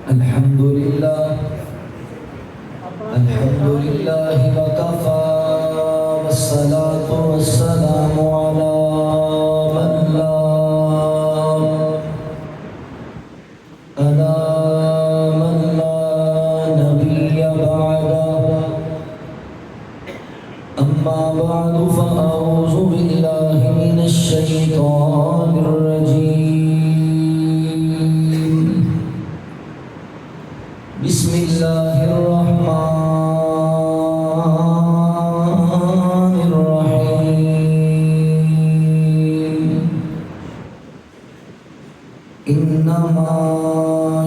الحمدللہ وکفا والصلاة والسلام علی من لا نبی بعدہ اما بعد فاعوذ باللہ من الشیطان الرجیم بسم اللہ الرحمن الرحیم انما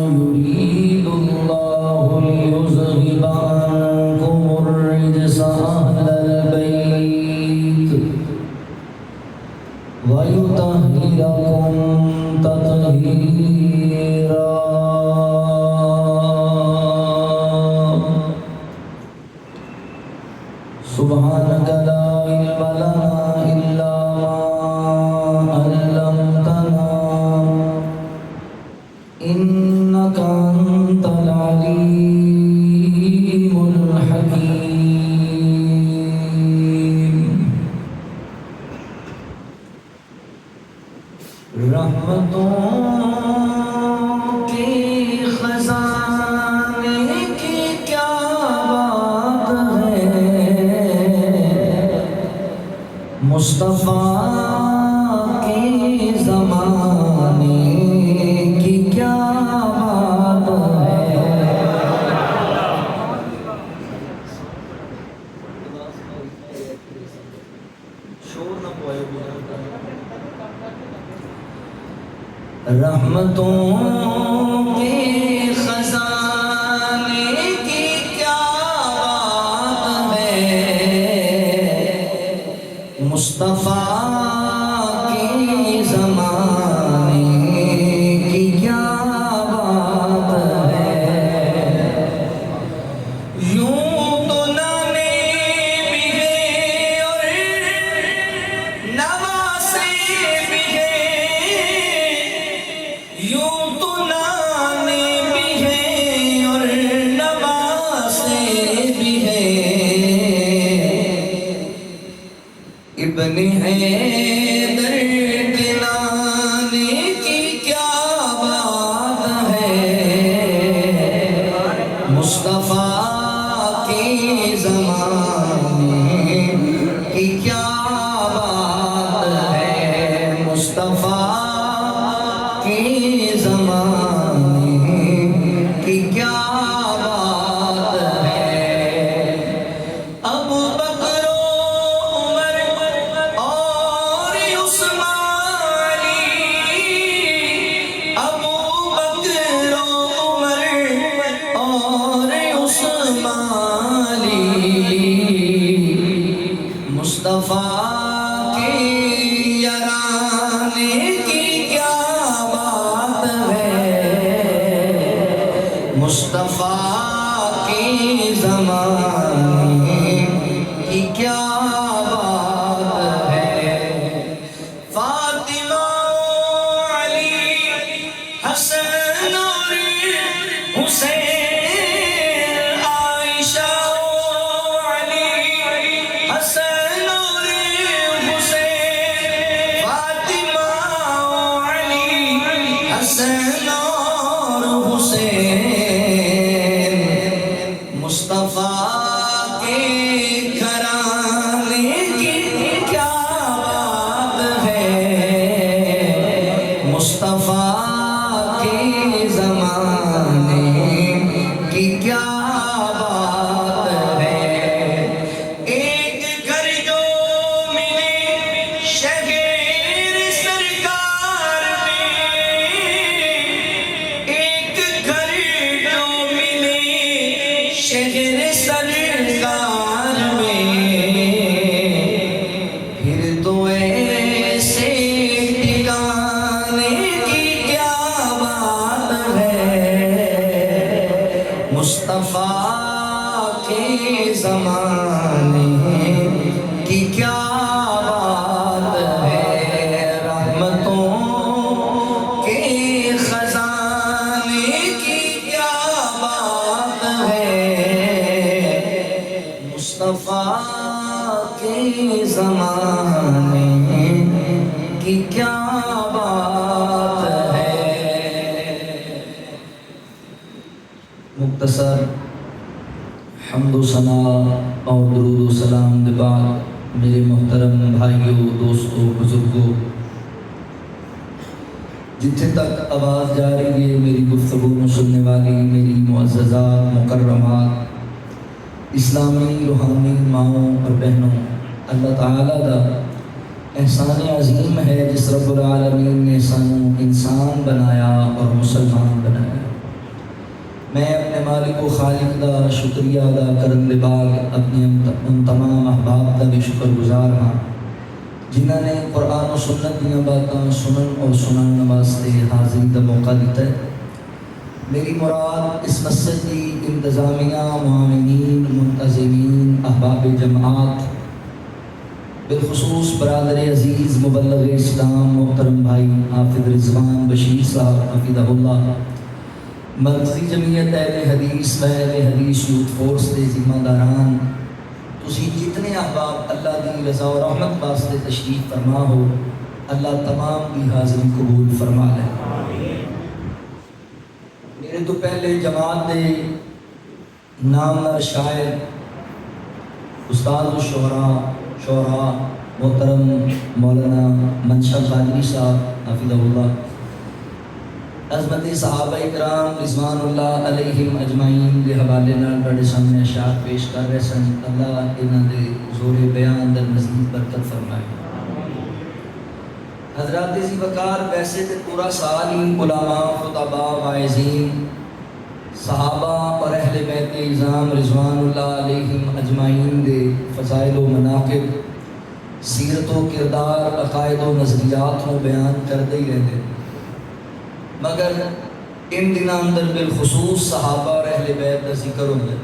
يريد الله ليذهب عنكم الرجس أهل البيت ويطهركم تطهيرا سبحانك لا علم لنا إلا ما علمتنا إنك أنت العليم الحكيم رحمتوں کی خزانے کی کیا بات ہے مصطفیٰ کی زمانے کی کیا بات ہے رحمتوں کی خزانے کی کیا بات ہے مصطفیٰ کی زمانے کی کیا بات ہے یوں تو نانے بھی ہے اور نواسے بھی ہے یوں تو نانے بھی ہے اور نواسے بھی ہے ابن حیدر کے نانے کی کیا بات ہے مصطفیٰ کی زمانے کی کیا بات ہے مصطفیٰ کی زمانے کی کیا بات ہے ابو بکر و عمر اور عثمان ابو بکر و عمر اور عثمان مصطفیٰ کی یارانے کی کیا بات ہے مصطفیٰ کی زمانے کی کیا بات ہے فاطمہ علی حسن اور حسین عائشہ علی حسن اور حسین فاطمہ علی حسن اور حسین مصطفیٰ کے گھرانے کی کیا بات ہے مصطفیٰ کے زمانے کی کیا بات ہے ایک گھر جو ملے شہر سرکار میں زمانے کی کیا بات ہے۔ مختصر حمد و ثنا اور درود و سلام کے بعد میرے محترم بھائیوں، دوستوں، بزرگوں، جتنے تک آواز جا رہی ہے میری گفتگو میں سننے والی میری معززات، مکرمات، اسلامی روحانی ماؤں اور بہنوں، اللہ تعالیٰ کا احسان عظیم ہے جس رب العالمین نے سانوں انسان بنایا اور مسلمان بنایا۔ میں اپنے مالک و خالق کا شکریہ ادا کرن دے بعد اپنے ان تمام احباب کا بھی شکر گزار ہاں جنہوں نے قرآن و سنت دیا باتاں سنن اور سنن واسطے حاضری کا موقع دیتا ہے۔ میری مراد اس مسجد کی انتظامیہ، معاونین، منتظمین، احباب جماعت، بالخصوص برادر عزیز مبلغ اسلام محترم بھائی حافظ رضوان بشیر صاحب حفظہ اللہ، مرکزی جمعیت اہل حدیث و اہل حدیث یوتھ فورس کے ذمہ داران، تسی جتنے احباب اللہ کی رضا و رحمت واسطے تشریف فرما ہو، اللہ تمام کی حاضری قبول فرما لے۔ میرے تو پہلے جماعت دے نامور شاعر استاد الشعراء محترم مولانا منشا قادری صاحب حفظہ اللہ، عظمت صحابہ کرام رضوان اللہ علیہم اجمعین کے حوالے نال بڑے سامنے اشعار پیش کر رہے سن۔ اللہ انہاں دے زور بیان در مزید برکت فرمائے۔ حضرات ذی وقار، ویسے تے پورا سال ہی علماء، خطباء، واعظین، صحابہ اور اہل بیت اعظام رضوان اللہ علیہم اجمعین دے فضائل و مناقب، سیرت و کردار، عقائد و نظریات کو بیان کرتے ہی رہتے، مگر ان دنوں اندر بالخصوص صحابہ اور اہل بیت کا ذکر ہوتا ہے۔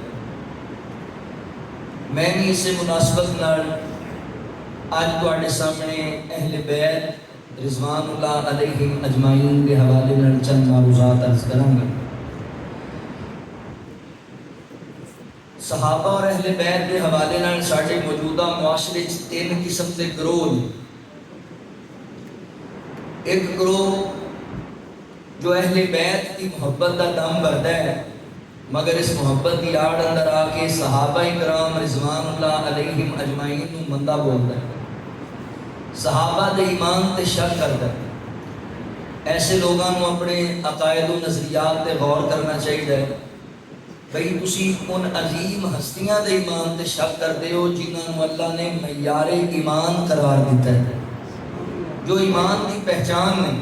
میں بھی اسے مناسبت نال آج تواڈے سامنے اہل بیت رضوان اللہ علیہم اجمعین کے حوالے نال چند معروضات عرض کراں گا۔ صحابہ اور اہل بیت کے حوالے نال ساڈے موجودہ معاشرے چ تین قسم کے گروہ ہیں۔ ایک گروہ جو اہل بیت کی محبت کا دم بھرتا ہے، مگر اس محبت کی آڑ اندر آ کے صحابہ کرام رضوان اللہ علیہم اجمعین نو مندا بولتا ہے، صحابہ دے ایمان تے شک کرتا ہے۔ ایسے لوگوں کو اپنے عقائد و نظریات تے غور کرنا چاہیے بھئی تسی ان عظیم ہستیاں دے ایمان تے شک کرتے ہو جنہاں نو اللہ نے معیار ایمان قرار دیتا ہے، جو ایمان دی پہچان نہیں۔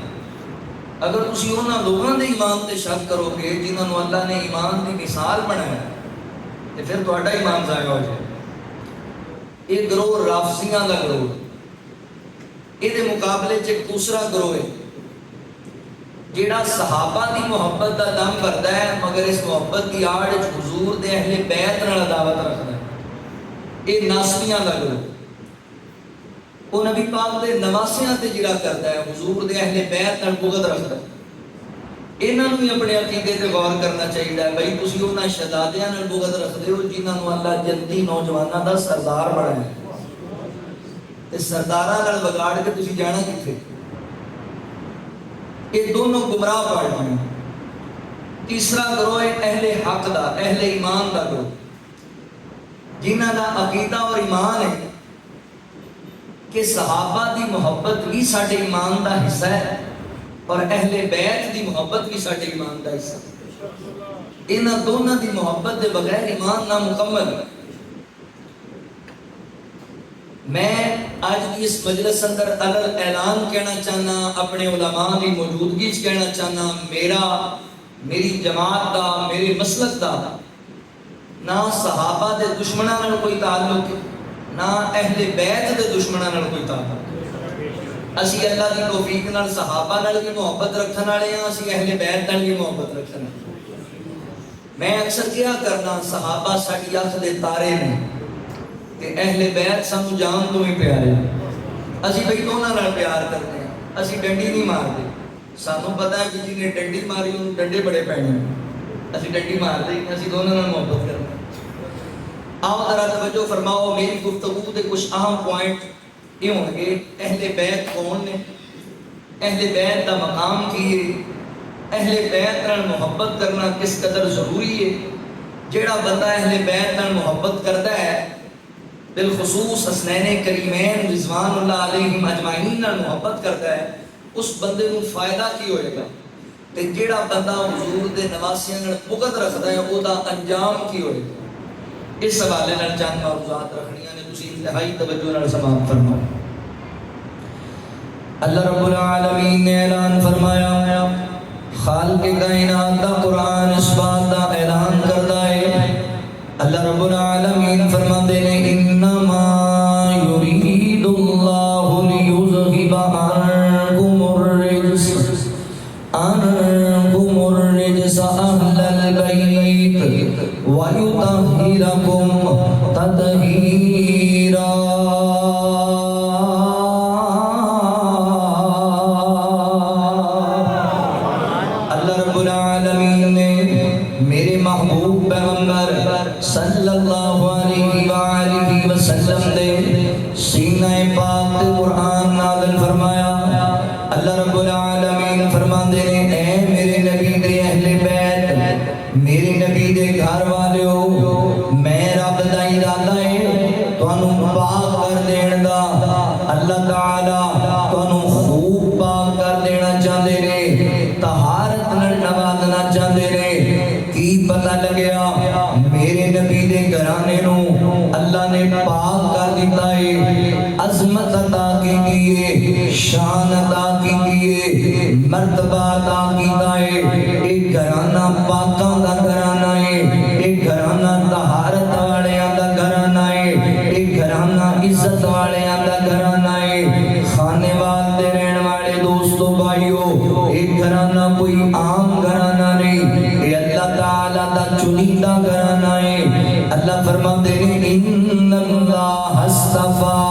اگر تسی انہاں لوگوں دے ایمان تے شک کرو گے جنہاں نو اللہ نے ایمان دی مثال بنایا تو پھر تہاڈا ایمان ضائع ہو جائے۔ یہ گروہ رافضیاں دا گروہ، یہ دے مقابلے چ ایک دوسرا گروہ ہے جیڑا صحابہ دی محبت دا دم بھردا ہے، مگر اس محبت دی آڑ وچ حضور دے اہل بیت نال عداوت رکھدا ہے۔ یہ ناصبیاں دا گروہ، وہ نبی پاک دے نواسیاں تے جڑا کرتا ہے، حضور دے اہل بیت نال بغض رکھتا ہے۔ انہاں نوں بھی اپنے عقیدے تے غور کرنا چاہیے بھئی تسی انہاں شہزادیاں نال بغض رکھدے ہو جنہاں نوں اللہ جنتی نوجواناں دا سردار بنایا تے سرداراں نال بگاڑ کے تسی جانا کتھے؟ یہ دونوں گمراہ پارٹیاں۔ تیسرا گروہ ہے اہل حق دا، اہل ایمان دا گروہ، جنہاں دا عقیدہ اور ایمان ہے کہ صحابہ دی محبت بھی ساڈے ایمان دا حصہ ہے اور اہل بیت دی محبت بھی ساڈے ایمان دا حصہ ہے۔ انہاں دونوں دی محبت دے بغیر ایمان نامکمل ہے۔ میں آج کی اس مجلس اندر اعلان کہنا چاہنا، اپنے علماء کی موجودگی کہنا چاہنا، میری جماعت دا، میرے مسلک دا نہ صحابہ دے دشمناں نال کوئی تعلق ہے، نہ اہل بیت دے دشمناں نال کوئی تعلق۔ اسی اللہ دی توفیق نال صحابہ نال بھی محبت رکھن والے ہاں، اسی اہل بیت نال بھی محبت رکھن والے۔ میں اکثر کیا کرنا، صحابہ ساڈی اکھ دے تارے نے کہ اہل بیت سانو جان تو ہی پیارے، اسی بھئی دونوں نال پیار کرتے ہیں، اسی ڈنڈی نہیں مارتے۔ سانو پتہ ہے کہ جی نے ڈنڈی ماری ان ڈنڈے بڑے پینے، اسی ڈنڈی مارتے ہیں، اسی دونوں نال محبت کرتے ہیں۔ آؤ ذرا توجہ فرماؤ، میری گفتگو کے کچھ اہم پوائنٹ یہ ہوں گے۔ اہل بیت کون نے، اہل بیت کا مقام کی ہے، اہل بیت نال محبت کرنا کس قدر ضروری ہے۔ جیڑا بندہ اہل بیت نال محبت کرتا ہے، بالخصوص حسنین کریمین رضوان اللہ علیہم اجمعین نال محبت کرتا ہے، اس بندے کو فائدہ کی ہوئے گا۔ تے جیڑا بندہ حضور دے نواسیاں نال بغض رکھدا ہے، او دا انجام کی ہوئے گا۔ اس حوالے نال چند موضوعات رکھنیاں نے، تسی انتہائی توجہ نال سماعت فرماؤ۔ اللہ رب العالمین نے اعلان فرمایا، خالق کائنات دا قرآن اس بات دا اعلان کرتا ہے۔ اللہ رب العالمین فرماتے ہیں، انما یرید اللہ لیذہب عنکم الرجس اہل البیت ویطہرکم تطہیرا۔ صلی اللہ علیہ وآلہ وسلم دے سینہ پاک قرآن نازل فرمایا۔ اللہ رب العالمین فرماندے نے، اے میرے نبی دے اہل بیت، میرے نبی دے گھر والےو، میں رب دا ارادہ ہے تانوں پاک کر دین دا۔ اللہ تعالی تانوں خوب پاک کر دینا چاہتے نے، طہارت نال نوازنا چاہتے نے۔ کی پتہ لگیا میرے نبی دے گھرانے نو اللہ نے پاک کر دیتا ہے، عظمت عطا کی ہے، شان عطا کی ہے، مرتبہ عطا کیتا ہے۔ ایک گھرانہ پاکاں دا گھرانہ ہے، ایک گھرانہ طہارت والیاں دا گھرانہ ہے، ایک گھرانہ عزت والیاں دا گھرانہ ہے۔ خانے والے رہن والے دوستو بھائیو، ایک گھرانہ کوئی عام گھرانہ نہیں، یہ اللہ تعالیٰ دا چنیدہ گھرانہ ہے۔ اللہ فرماتے ہیں، ان اللہ اصطفیٰ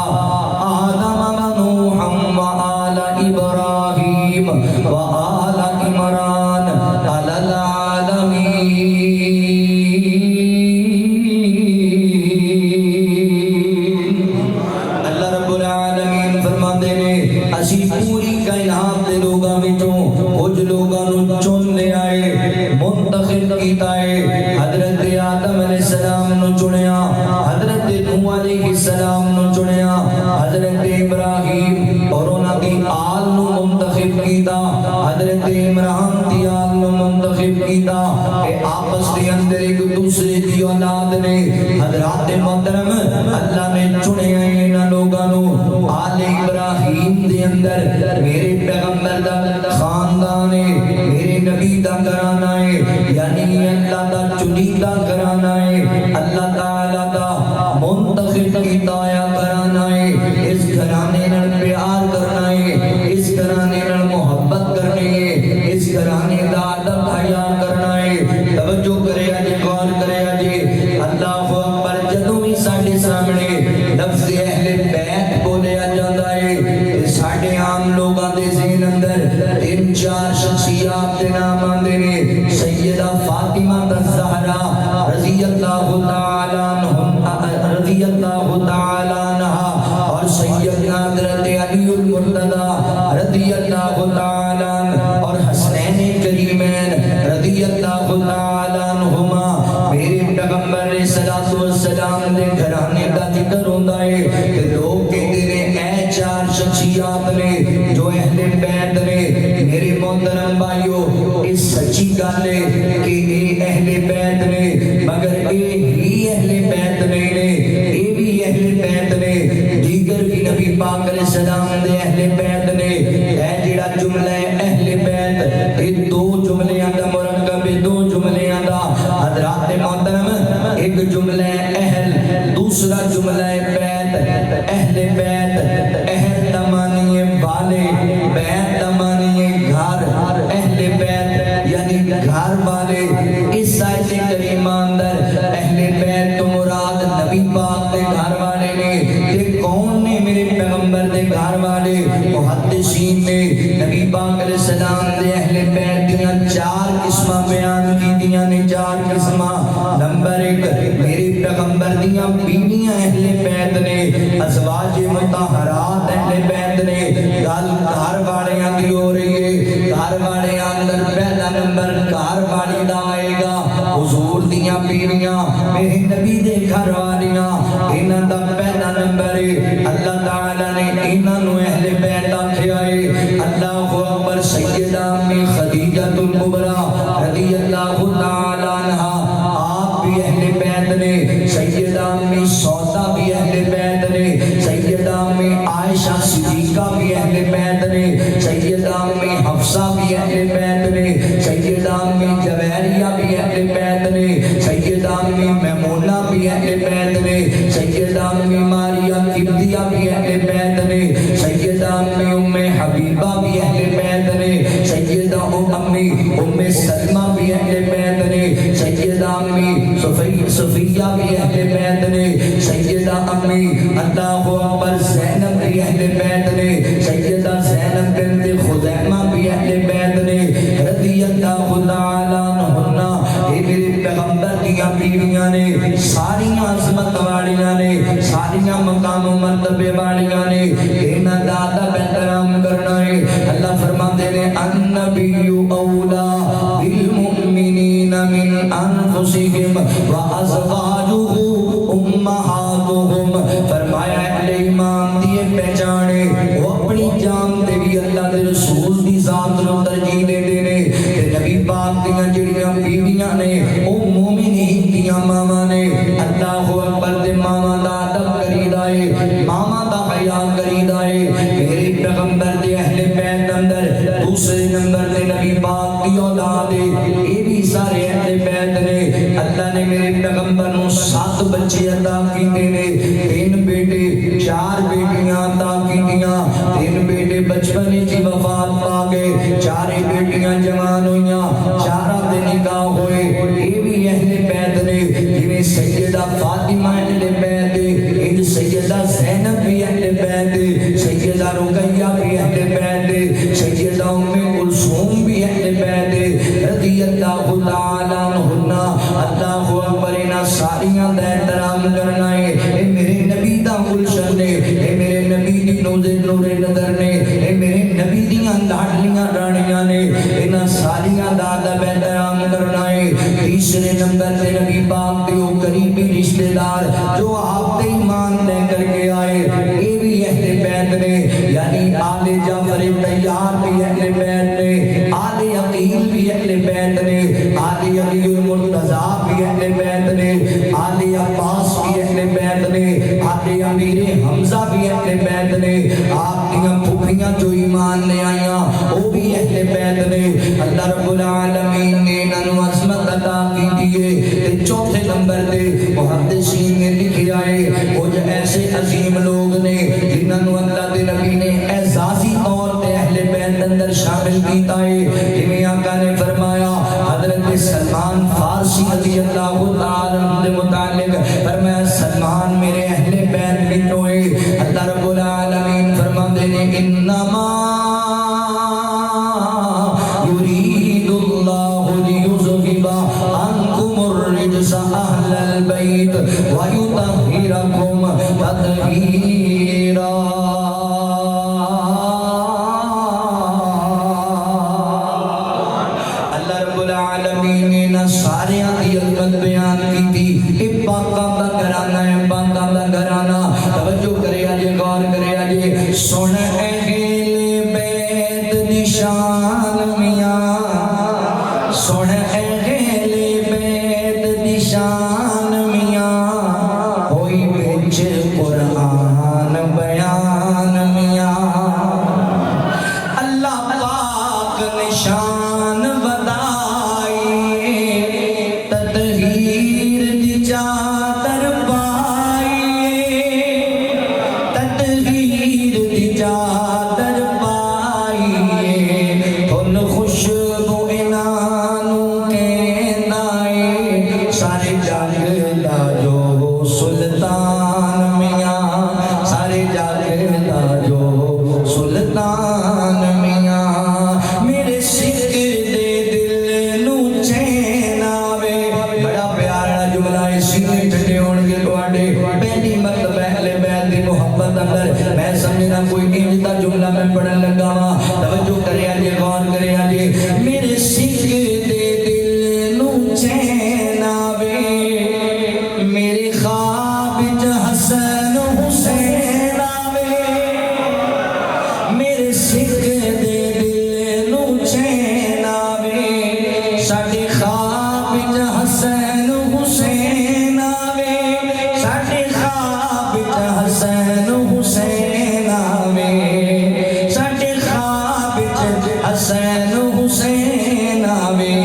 آدم و نوحا و آل ابراہیم و آل عمران علی العالمین۔ اللہ رب العالمین فرماتے ہیں، اسی پوری کائنات دے لوگاں وچوں کچھ لوگاں نو چن لے آئے، منتخب کیتا ہے۔ حضرت آدم علیہ السلام نو چنیا، حضرت نوح علیہ السلام نو چنیا، حضرت ابراہیم اور انہاں دی آل نو منتخب کیتا، حضرت عمران دی آل نو منتخب کیتا کہ آپس دے اندر ایک دوسرے دی اولاد نے۔ حضرات محترم، اللہ نے چنیا انہاں لوگاں نو۔ آل ابراہیم دے اندر میرے پیغمبر دا خاندان ہے، میرے نبی دا گھرانہ ہے، یعنی اللہ دا چنیدہ گھرانہ ہے، اللہ تعالیٰ دا منتخب کیتا آیا گھرانہ ہے۔ اس گھرانے نال پیار کرنا ہے، اس گھرانے نال محبت کرنی ہے، اس گھرانے دا ادب حیا کرنا ہے۔ توجہ کرے آجے، غور کرے آجے، اللہ اکبر۔ جدوں بھی ساڈے سامنے لفظ اہل بیت بولیا جاتا ہے، ساڈے عام لوگاں دے ذہن اندر تین چار شخصیات دے نام آندے نے۔ سیدہ فاطمہ الزہرا رضی اللہ تعالیٰ عنہ اور سیدنا حضرت علی المرتضیٰ رضی اللہ تعالیٰ عنہ اور حسنین کریمین رضی اللہ تعالیٰ عنہما۔ میرے پیغمبر علیہ السلام دے گھرانے دا ذکر ہوتا ہے کہ لوگ کہتے ہیں اے چار شخصیات نے جو اہل بیت نے۔ میرے محترم بھائیو، اس سچی گل ہے کہ اے اہل بیت نے، مگر اے ہی اہل بیت نہیں نے، اے بھی اہل بیت نے، دیگر بھی نبی پاک علیہ السلام دے اہل بیت نے۔ اے جڑا جملہ ہے اہل بیت، یہ دو جملیاں دا مرکب ہے، دو جملیاں دا۔ حضرات محترم، ایک جملہ ہے اہل، دوسرا جملہ ہے بیت۔ اہل بیت، اہل تمانی والے، بیت تمانی گھر، اہل بیت یعنی گھر والے۔ اس آیت کریمہ اندر اہل بیت تو مراد نبی پاک دے گھر والے نے۔ یہ کون نے میرے پیغمبر دے گھر والے؟ محدثین نے نبی پاک علیہ السلام دے اہل بیت دیاں چار گھر والے اندر پہلا نمبر گھر والی دا آئے گا حضور دیاں بیویاں میرے نبی دے گھر والیاں انہاں دا پہلا نمبر ہے اللہ تعالی نے انہاں نو اہل بیت آکھیا ہے اللہ اکبر سیدہ امی خدیجہ الکبریٰ رضی اللہ تعالی عنہا آپ بھی اہل بیت نے سیدہ امی سودا بھی اہل بیت نے سیدہ امی عائشہ صدیقہ بھی اہل بیت نے سیدہ امی حفصہ بھی اہل بیت نے سیدہ امی جویریہ بھی اہل بیت نے سیدہ امی میمونہ بھی اہل بیت نے سیدہ امی ماریہ قبطیہ بھی اہل بیت نے سیدہ امی ام حبیبہ بھی اہل بیت نے سیدہ امی ام سلمہ بھی اہل بیت نے سیدہ امی صفیہ بھی اہل بیت نے سیدہ امی اللہ اکبر زینب بھی اہل بیت نے سیدہ زینب بنت خزیمہ بھی اہل بیت نے رضی اللہ تعالی عنہا اے میرے پیغمبر دیاں بیویاں نے ساریاں عظمت والیاں نے ساریاں مقام و مرتبے والیاں نے انہاں دا ادب احترام کرنا ہے اللہ فرماتے ہیں النبی اولا بالمؤمنین من انفسہم وازواجہ امہاتہم فرمایا اہل ایمان دیے پہچانے وہ اپنی جان تے بھی اللہ دے رسول دی ذات نو ترجیح دے دینے تے نبی پاک دیاں جڑیاں بیویاں نے او مومنین دیاں ماما نے اللہ اکبر دے ماما دا ادب کریدا ہے ماما دا حیا کریدا ہے میرے پیغمبر دے اہل بیت اندر دوسرے نمبر تے نبی پاک دی اولاد اے بھی سارے اہل بیت نے اللہ نے میرے پیغمبر نو 7 بچے عطا کیتے نے 3 بیٹے 4 بیٹیاں عطا کیتیاں 3 بیٹے بچپن وچ وفات پا گئے 4 بیٹیاں جوان ہوئیاں 4 دے نکاح ہوئے اے بھی اہل بیت نے جویں سیدہ فاطمہ اہل بیت ہے سیدہ زینب بھی اہل بیت ہے سیدہ رقیہ بھی اہل بیت ہے سیدہ ام کلثوم بھی اہل بیت ہے رضی اللہ تعالی عنہا اللہ اکبر انہاں ساریاں دا احترام کرنا ہے اے میرے نبی دا گلشن نے اے میرے نبی دی نور نظر نے اے میرے نبی دیاں لاڈلیاں رانیاں نے انہاں ساریاں دا ادب احترام کرنا ہے تیسرے نمبر تے نبی پاک دے او قریبی رشتہ دار جو آپ تے ایمان لے کر کے آئے اے بھی اہل بیت نے یعنی آل جعفر طیار بھی اہل بیت نے آل عقیل بھی اہل بیت نے آل علی المرتضیٰ بھی اہل بیت نے آل عباس بھی اہل بیت نے آل امیر حمزہ بھی اہل بیت نے آپ دیاں پھوپھیاں جو ایمان لے آئیاں وہ بھی اہل بیت نے اللہ رب العالمین نے انہوں عظمت عطا کی دیئے تے چوتھے نمبر دے محدثین نے لکھیا ہے وہ جو ایسے عظیم لوگ نے جنہوں اللہ دے نبی نے اعزازی طور تے اہل بیت اندر شامل کیتا ہے جنہیں آقا نے فرمایا حضرت سلمان فارسی رضی اللہ تعالی عنہ متعلق فرمایا سلمان میرے اہل بیت بنو ہے اللہ رب العالمین فرماتے ہیں انما یرید اللہ لیذہب عنکم الرجس اہل البیت ویطہرکم تطہیرا اللہ رب العالمین نے سارے دی عظمت بیان کی تھی اے پاکاں دا گھرانہ ہے پاکاں دا گھرانہ توجہ کرے آجے غور کرے آجے سن اہل بیت دی شان میاں سن اہل بیت دی شان میاں ہوئی بچ قرآن بیان میاں اللہ پاک نشان سلطان میاں میرے سکھ دے جی میرے سکھ دے دل نو چین آوے میرے خواب حسن حسین آوے میرے سکھ دے دل نو چین آوے ساڈے خواب حسن حسین آوے ساڈے خواب حسن حسین آوے ساڈے خواب حسن حسین آوے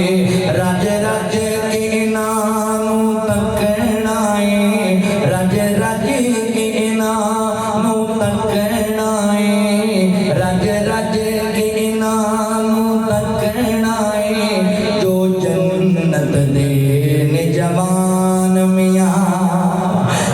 رج رج کے نام تکنا ہے رج رج کے نام تکنا ہے رج رج کے نام تکنا ہے جو جنت دے جوان میاں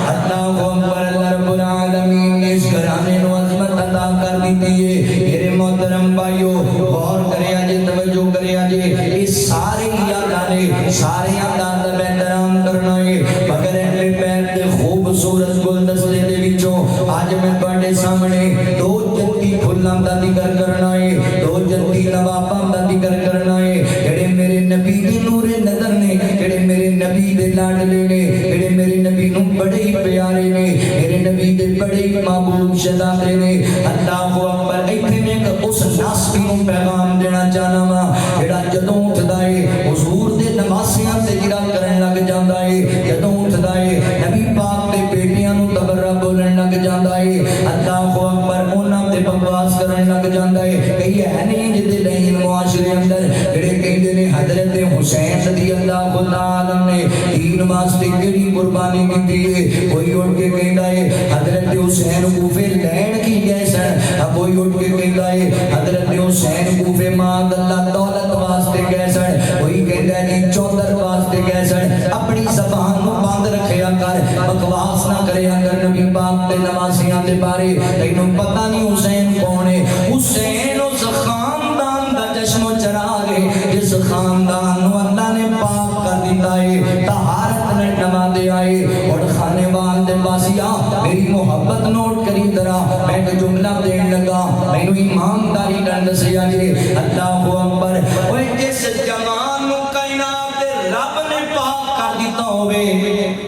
اللہ اکبر اللہ رب العالمین نے اس گھرانے نو عظمت عطا کر دیتی ہے میرے محترم بھائیو غور کریا جے توجہ کریا جے اس سارے یادانے سارے یادان دا احترام کرنا ہے مگر اہل بیت دے خوبصورت گلدستے دے وچوں آج میں تواڈے سامنے دو جنتی پھلاں دا ذکر کرنا ہے دو جنتی نواباں دا ذکر کرنا ہے جڑے میرے نبی دی نور نظر نے جڑے میرے نبی دے لاڈلے نے جڑے میرے نبی نو بڑے ہی پیارے نے میرے نبی دے بڑے ہی محبوب شہزادے نے اللہ اکبر ایتھے میں اس ناسبی نو پیغام دینا چاہنا وا جڑا جدوں اٹھدا ہے حضور دے نمازیاں تے گرا کرن لگ جاندا ہے جدوں اٹھدا ہے نبی پاک دے بیٹیاں نو تبرہ بولن لگ جاندا ہے اللہ اکبر انہاں تے بکواس کرن لگ جاندا ہے کئی ہے نہیں جدے لین معاشرے اندر جڑے کہندے نے حضرت حسین رضی اللہ تعالی نے دین واسطے کیڑی قربانی کیتی ہے کوئی اٹھ کے کہندا ہے حضرت حسین کوفے لین کی گئے سن کوئی اٹھ کے کہندا ہے حضرت حسین کوفے ماں اللہ دولت واسطے گئے سن کوئی کہندا ہے جی چودر واسطے گئے سن اپنی زبان نو بند رکھیا کر بکواس نہ کریا کر نبی پاک دے نمازیاں دے بارے تینوں پتہ نہیں حسین کون ہے حسین اس خاندان دا چشم و چراغ ہے جس خاندان نو اللہ نے پاک کر دیتا ہے طہارت نے نما دے آئے اور خانے وال دے باسیا میری محبت نوٹ کری درا میں ایک جملہ دین لگا میں نو ایمانداری نال دسیا جی اللہ اکبر اوے جس جوان نو کائنات دے رب نے پاک کر دیتا ہوے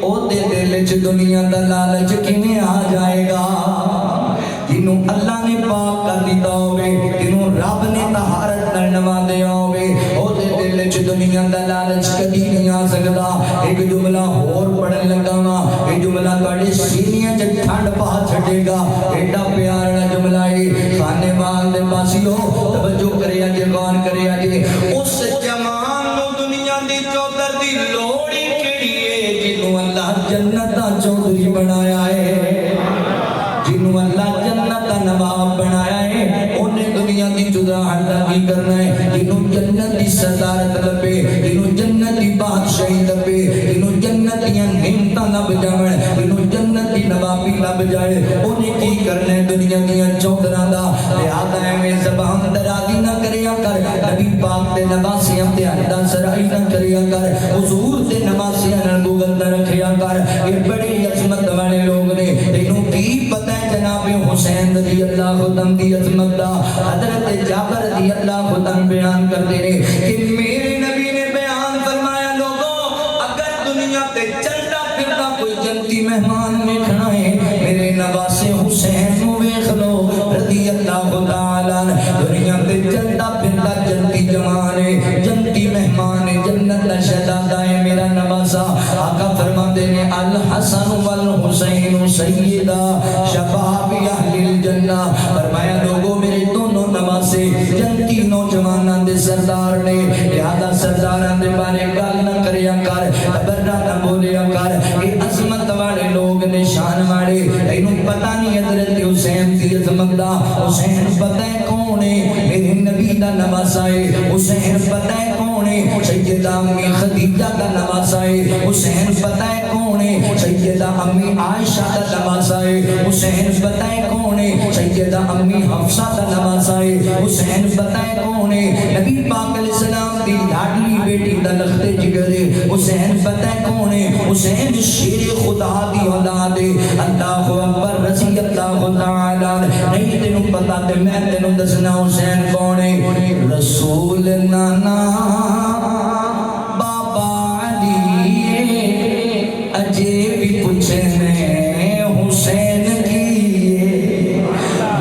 او دے دل وچ دنیا دا لالچ کیویں آ جائے گا جنوں اللہ نے پاک کر دیتا ہوے جنوں رب نے طہارت نال نوا دیا ہوے او دے دل وچ دنیا دا لالچ کدی نہیں آ سکدا ایک جملہ اور پڑھن لگا وا اے جملہ تواڈے سینیاں وچ ٹھنڈ پا چھڈے گا ایڈا پیارا جملہ ہے خانے وال دے پاسیو توجہ کریا جے غور کریا جے اس جوان نو دنیا دی چودر دی لوڑ ہی کیڑی ہے جنوں اللہ جنت دا چودھری بنایا ہے جنوں اللہ جنت دا نواب بنایا ہے انہیں دنیا دی چودراہٹ دا کی کرنا ہے جنوں جنت دی صدارت لبے جنوں جنت دی بادشاہی لبے جنوں جنت دی نعمتاں لب جاون جنوں جنت دی نوابی لب جائے انہیں کی کرنا ہے دنیا دی چودراں دا لہذا ایویں زبان درازی نہ کریا کر نبی پاک دے نواسیاں تے حدا سرائی نہ کریا کر حضور دے نواسیاں نال گوگل نہ رکھیا کر یہ بڑی عظمت والے لوگ نے تینوں کی پتہ ہے جناب حسین رضی اللہ عنہ دی عظمت دا حضرت جابر رضی اللہ عنہ بیان کرتے ہیں کہ میرے نبی نے بیان فرمایا لوگوں اگر دنیا تے چلتا پھرتا کوئی جنتی مہمان ویکھنا ہے میرے نواسے حسین نو ویکھ لو رضی اللہ تعالی عنہ دنیا تے چلتا پھرتا جنتی جوان ہے جنتی مہمان ہے جنت دا شہزادہ ہے میرا نواسا آقا فرماتے ہیں الحسن والحسین سیدہ شباب اہل الجنہ فرمایا لوگوں میرے دونوں نواسے جنتی نوجواناں دے سردار نے لہذا سرداراں دے بارے گل نہ کریا کر تبرہ نہ بولیا کر یہ عظمت والے لوگ نے شان والے تینوں پتہ نہیں حضرت حسین دی عظمت دا حسین پتہ ہے کون ہے میرے نبی دا نواسا ہے حسین پتہ ہے کون ہے سیدہ امی خدیجہ دا نواسا ہے حسین پتہ ہے کون ہے سیدہ امی عائشہ دا نواسا ہے حسین پتہ ہے کون ہے سیدہ امی حفصہ دا نواسا ہے حسین پتہ ہے کون ہے نبی پاک علیہ السلام دی لاڈلی بیٹی دا لخت جگر ہے حسین پتہ ہے کون ہے حسین شیر خدا دی اولاد ہے اللہ اکبر رضی اللہ تعالی نہیں تینوں نہیں پتا تے میں تینوں دسنا حسین کون ہے رسول نانا بابا علی اجے بھی پوچھنے حسین کی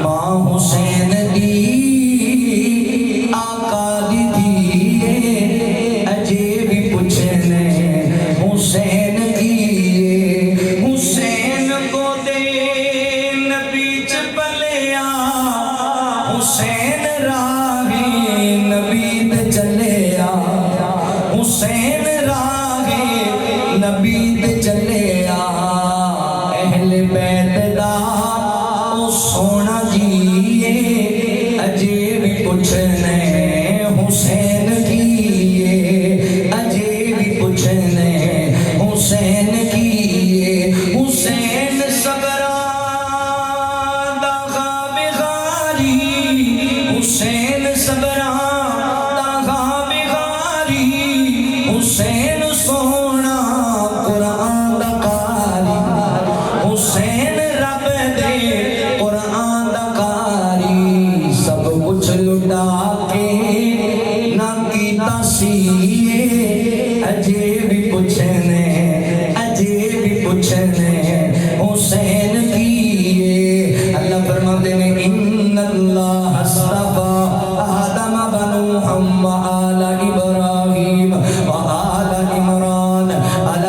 ماں حسین دی آقا دی تھی اجے بھی پوچھنے حسین کی حسین کو دے نبی چپلیا حسین راہ نبی تے چلیا حسین راہ نبی تے چلیا اہل بیت دا او سونا جیے اجے بھی پوچھنے حسین کی اجے بھی پوچھنے حسین کی حسین صبران دا خواب غاری حسین صبران دا خواب غاری حسین سونا قرآن دا قاری حسین رب دے قرآن دا قاری سب کچھ لٹا کے نہ کیتا سیے اجے بھی پوچھنے اجے بھی پوچھنے حسین کیے اللہ فرماتے ہیں ان اللہ اصطفیٰ آدم بنوحم وآل ابراہیم وآل عمران علی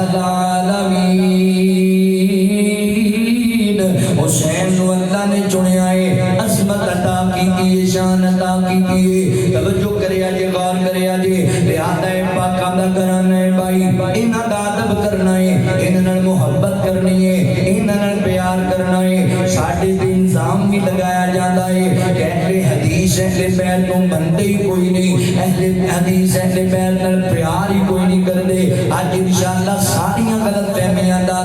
العالمین حسین کو اللہ نے چنیا ہے عظمت عطا کی شان عطا کی توجہ کرے آجے غور کرے آجے لہذا پاکاں دا کرنا ہے بھائی انہاں دا ادب کرنا ہے انہاں نال محبت کرنی ہے انہاں نال پیار کرنا ہے ساڈے تے انظام بھی لگایا جاتا ہے کہ اہل حدیث اہل بیت کو منتے ہی کوئی نہیں اہل حدیث اہل بیت نال پیار ہی کوئی نہیں کردے آج انشاءاللہ ساریاں غلط فہمیاں دا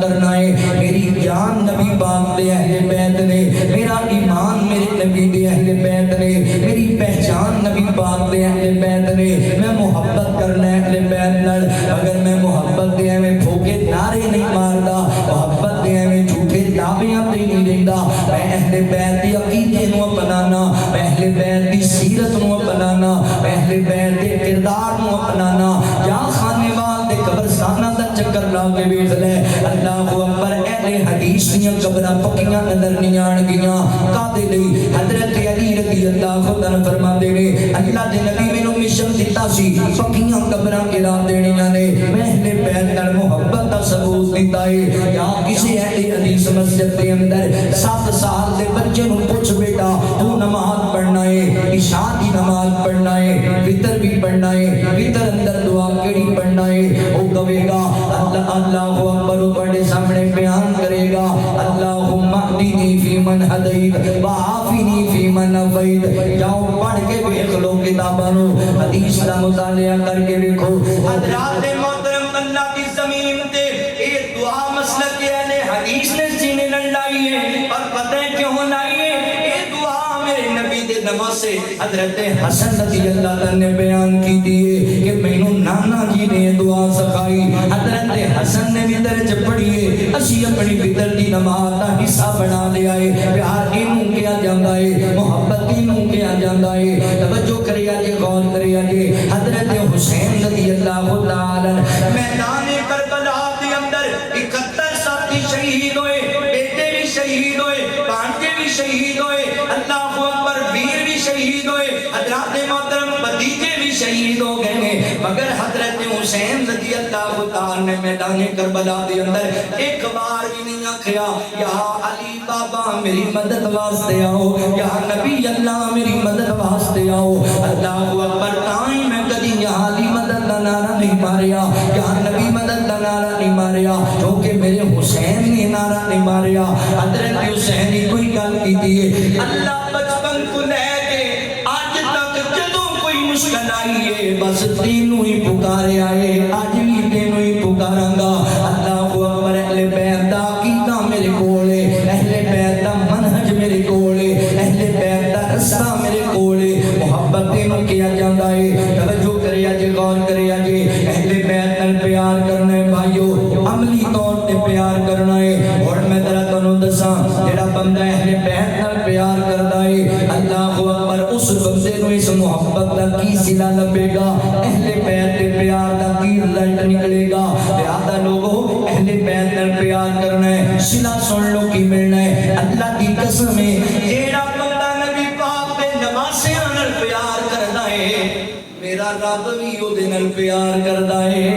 کرنا ہے میری جان نبی پاک دے اہل بیت نے میرا ایمان میرے نبی دے اہل بیت نے میری پہچان نبی پاک دے اہل بیت نے میں محبت کرنا ہے اہل بیت نال اگر میں محبت دے میں پھوکے نعرے نہیں ماردا محبت دے میں جھوٹے دعویاں تے نہیں رہندا میں اہل بیت دی عقیدے نو اپنانا میں اہل بیت دی سیرت نو اپنانا میں اہل بیت دے کردار نو اپنانا یا خانے وال دے قبرستاناں دا چکر لا کے ویکھ لے اللہ اکبر اہل حدیث دیاں قبراں پکیاں نظر نہیں آن گیاں کادے لئی حضرت علی رضی اللہ عنہ فرماندے نے اللہ دے نبی مینوں مشن دتا سی پکیاں قبراں گرا دینیاں نے میں اہل بیت نال محبت دا ثبوت دیتا ہے یا کسی اہل حدیث مسجد دے اندر 7 سال دے بچے نوں پوچھ بیٹا تو نماز پڑھنا ہے عشاء دی نماز پڑھنا ہے وتر بھی پڑھنا ہے وتر اندر دعا کیڑی پڑھنا ہے او کہے گا اللہ اللہ اکبر بڑے سامنے بیان کرے گا اللہم اہدنی فی من ہدیت وعافنی فی من عافیت جاؤ پڑھ کے دیکھ لو کتاباں حدیث دا مطالعہ کر کے دیکھو حضرات محترم اللہ کی زمین تے اے دعا مسلک اہل حدیث نے سینے نال لائی ہے اور پتہ ہے کیوں لائی ہے اے دعا میرے نبی دے دماغ سے حضرت حسن رضی اللہ عنہ نے بیان کی دیئے کہ مینوں نانا جی نے دعا سکھائی حضرت حسن نے بھی درج پڑھیے اسی اپنی فطر دی نماز دا حصہ بنا لیا ہے پیار اینوں کیا جاندا ہے محبت اینوں کیا جاندا ہے توجہ کریا جے غور کریا جے حضرت حسین رضی اللہ تعالی میدان کربلا دے اندر 71 ساتھی شہید ہوئے بیٹے بھی شہید ہوئے بانجے بھی شہید ہوئے اللہ اکبر ویر بھی شہید ہوئے حضرات محترم بھتیجے بھی شہید ہو گئے ہیں مگر حضرت حسین رضی اللہ تعالی نے میدان کربلا دے اندر ایک بار بھی نہیں آکھیا یا علی بابا میری مدد واسطے آؤ یا نبی اللہ میری مدد واسطے آؤ اللہ اکبر تائیں میں کدی یا علی مدد کا نعرہ نہیں ماریا یا نبی مدد کا نعرہ نہیں ماریا کیونکہ میرے حسین نے نعرہ نہیں ماریا حضرت حسین نے کوئی گل کی ہے اللہ بچپن کو لے کے آج تک جدوں کوئی مشکل آئی ہے بس تینوں ہی پکارے آئے آج بھی تینوں ہی پکاراں گا اللہ اکبر اہل بیت دا عقیدہ میرے کول ہے اہل بیت دا منہج میرے کول ہے اہل بیت دا رستہ میرے کول ہے محبت تینوں کیا جاندا ہے توجہ کریا جے غور کریا جے اہل بیت نال پیار کرنا ہے بھائیو عملی طور تے پیار کرنا ہے اور میں ذرا تانوں دساں جڑا بندہ اہل بیت نال پیار کردا ہے محبت کا کی صلہ لبے گا، اہل بیت کے پیار کا کی رزلٹ نکلے گا. لہذا لوگوں اہل بیت نال پیار کرنا ہے. صلہ سن لو کی ملنا ہے. اللہ کی قسم ہے جیڑا بندہ نبی پاک دے نواسیاں نال پیار کردا ہے میرا رب بھی او دے نال پیار کردا ہے،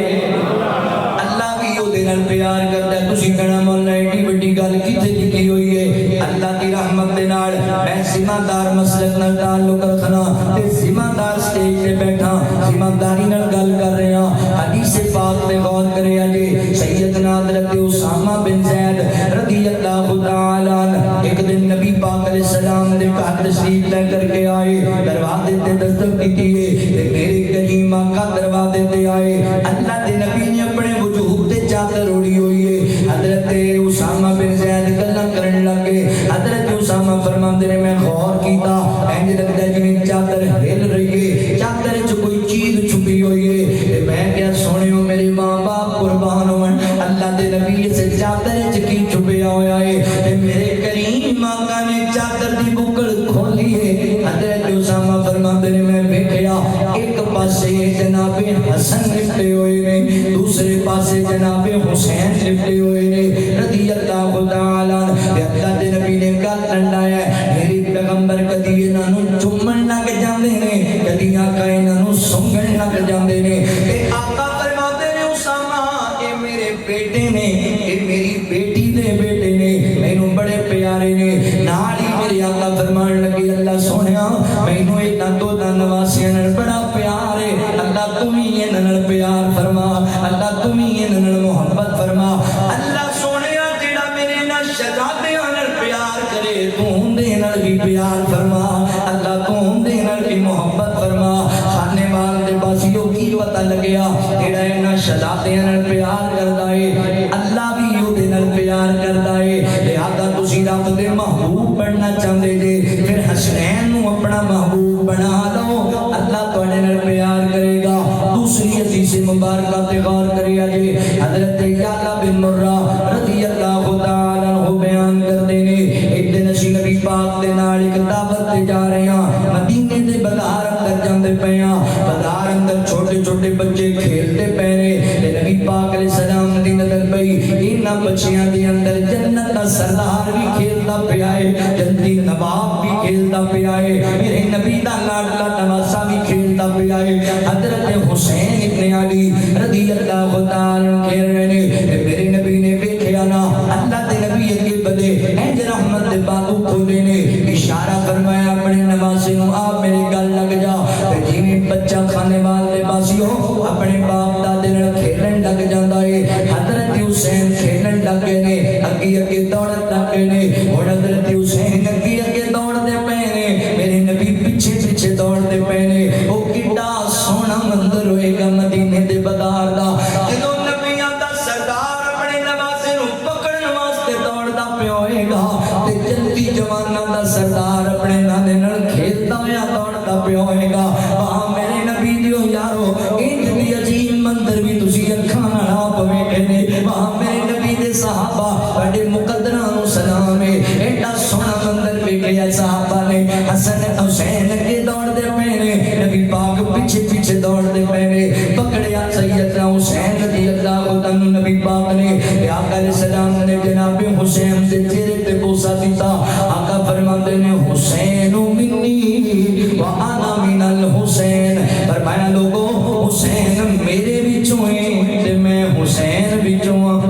اللہ بھی او دے نال پیار کردا ہے. تسی کہنا مولا ایڈی بڑی گل کتے لکھی ہوئی ہے؟ اللہ کی رحمت دے نال میں ذمہ دار مسلک نال تعلق رکھنا تے ذمہ دار سٹیج تے بیٹھا ذمہ داری نال گل کر رہا. حدیث پاک تے غور کریا جی. سیدنا حضرت اسامہ بن زید رضی اللہ تعالی عنہ ایک دن نبی پاک علیہ السلام دے گھر تشریف لے کر کے آئے. دروازے تے دستک کی تے میرے کریم آقا دروازے تے آئے. اللہ دے نبی نے اپنے وجود تے چادر اوڑی ہوئی ہے. حضرت اسامہ بن زید گلاں کرن لگے. حضرت اسامہ فرماندے نے میں غور کیتا انج لگدا جویں چادر ہل رہی ہے، چادر وچ کوئی چیز چھپی ہوئی ہے. تے میں کیا سونیو میرے ماں باپ قربان ہون، اللہ دے نبی سے چادر وچ کی چھپیا ہویا ہے. تے میرے کریم آقا نے چادر دی بکڑ کھولی ہے. حضرت اسامہ فرماندے نے میں ویکھیا ایک پاسے جناب حسن لپٹے ہوئے نے، دوسرے پاسے جناب حسین لپٹے ہوئے نے رضی اللہ تعالی عنہ. اللہ دے نبی نے گل لنڈایا میری پیغمبر کدی انہاں نوں چومن لگ جاندے نے، کدی آقا انہاں نوں سونگن لگ جاندے نے. تے آقا فرماندے نے اسامہ اے میرے بیٹے نے، اے میری بیٹی دے بیٹے نے، مینوں بڑے پیارے نے. نال ہی میرے آقا فرمان لگے اللہ سونیا مینوں انہاں دونوں نواسیاں نال بڑا پیار ہے، اللہ تم ہی انہاں نال پیار فرما، اللہ تم ہی انہاں نال محبت فرما. اللہ سونیا جیڑا میرے نال شہزادیاں نال پیار کرے تو اندے نال بھی پیار فرما، اللہ تو اندے نال بھی محبت فرما. خانے وال دے باسیوں کی پتہ لگیا جیڑا انہاں شہزادیاں نال پیار کردا ہے اللہ بھی او دے نال پیار کردا ہے. لہذا تسی رب دے محبوب بننا چاہندے جے پھر حسنین نو اپنا محبوب بنا لو، اللہ تواڈے نال پیار کرے گا. دوسری حدیث مبارکہ تے غور کریا جے. حضرت یعلا بن مرہ رضی اللہ تعالی عنہ بیان کردے نے ایک دن اسی نبی پاک دے نال ایک دعوت تے جا رہے ہاں. مدینے دے بازار اندر جاندے پئے ہاں. بازار اندر چھوٹے چھوٹے بچے کھیلتے پے نے تے نبی پاک علیہ السلام دی نظر پئی انہاں بچیاں دے اندر جنت دا سردار بھی کھیلدا پیا ہے، جنتی نواب بھی کھیلدا پیا ہے، میرے نبی دا لاڈلا نواسا بھی کھیلدا پیا ہے. حضرت حسین ابن علی رضی اللہ تعالی عنہ کہہ رہے نے میرے نبی نے ویکھیا نا اللہ دے نبی اگے بدے انج رحمت دے باتوں کھولے نے اشارہ فرمایا اپنے نواسے نوں آپ میرے گل لگ جا. تے جویں بچہ کھانے والے باسیوں اپنے باپ دادے نال کھیلن لگ جاندا ہے. حضرت حسین کھیلن لگ گئے نے، اگے اگے دوڑن لگ گئے نے. ہن حضرت حسین اگے اگے دوڑدے پئے نے، میرے نبی پیچھے پیچھے دوڑدے پئے نے. او کڈا سونا منظر ہوئے گا مدینے دے بازار دا جدوں نبیاں دا سردار اپنے نواسے نوں پکڑن واسطے دوڑدا پیا ہوئے گا تے جنتی جواناں دا سردار اپنے نانے نال کھیلدا ہویا دوڑدا پیا ہوئے گا. وہاں میرے نبی دیو یارو انج دی عجیب منظر بھی تسی اکھاں نال آپ ویکھے نے. وہاں میرے نبی دے صحابہ بڑے مقدراں نوں سلام ہے، ایڈا سونا منظر ویکھیا صحابہ نے. حسن حسین اگے دوڑدے پئے نے، نبی پاک پیچھے پیچھے دوڑدے پئے نے. پکڑیا سیدنا حسین رضی اللہ عنہ نبی پاک نے. آقا علیہ السلام نے جناب حسین دے چہرے تے بوسہ دیتا. آقا فرماندے نے حسین منی وانا من الحسین. فرمایا لوگو حسین میرے وچوں ہے تے میں حسین وچوں ہاں.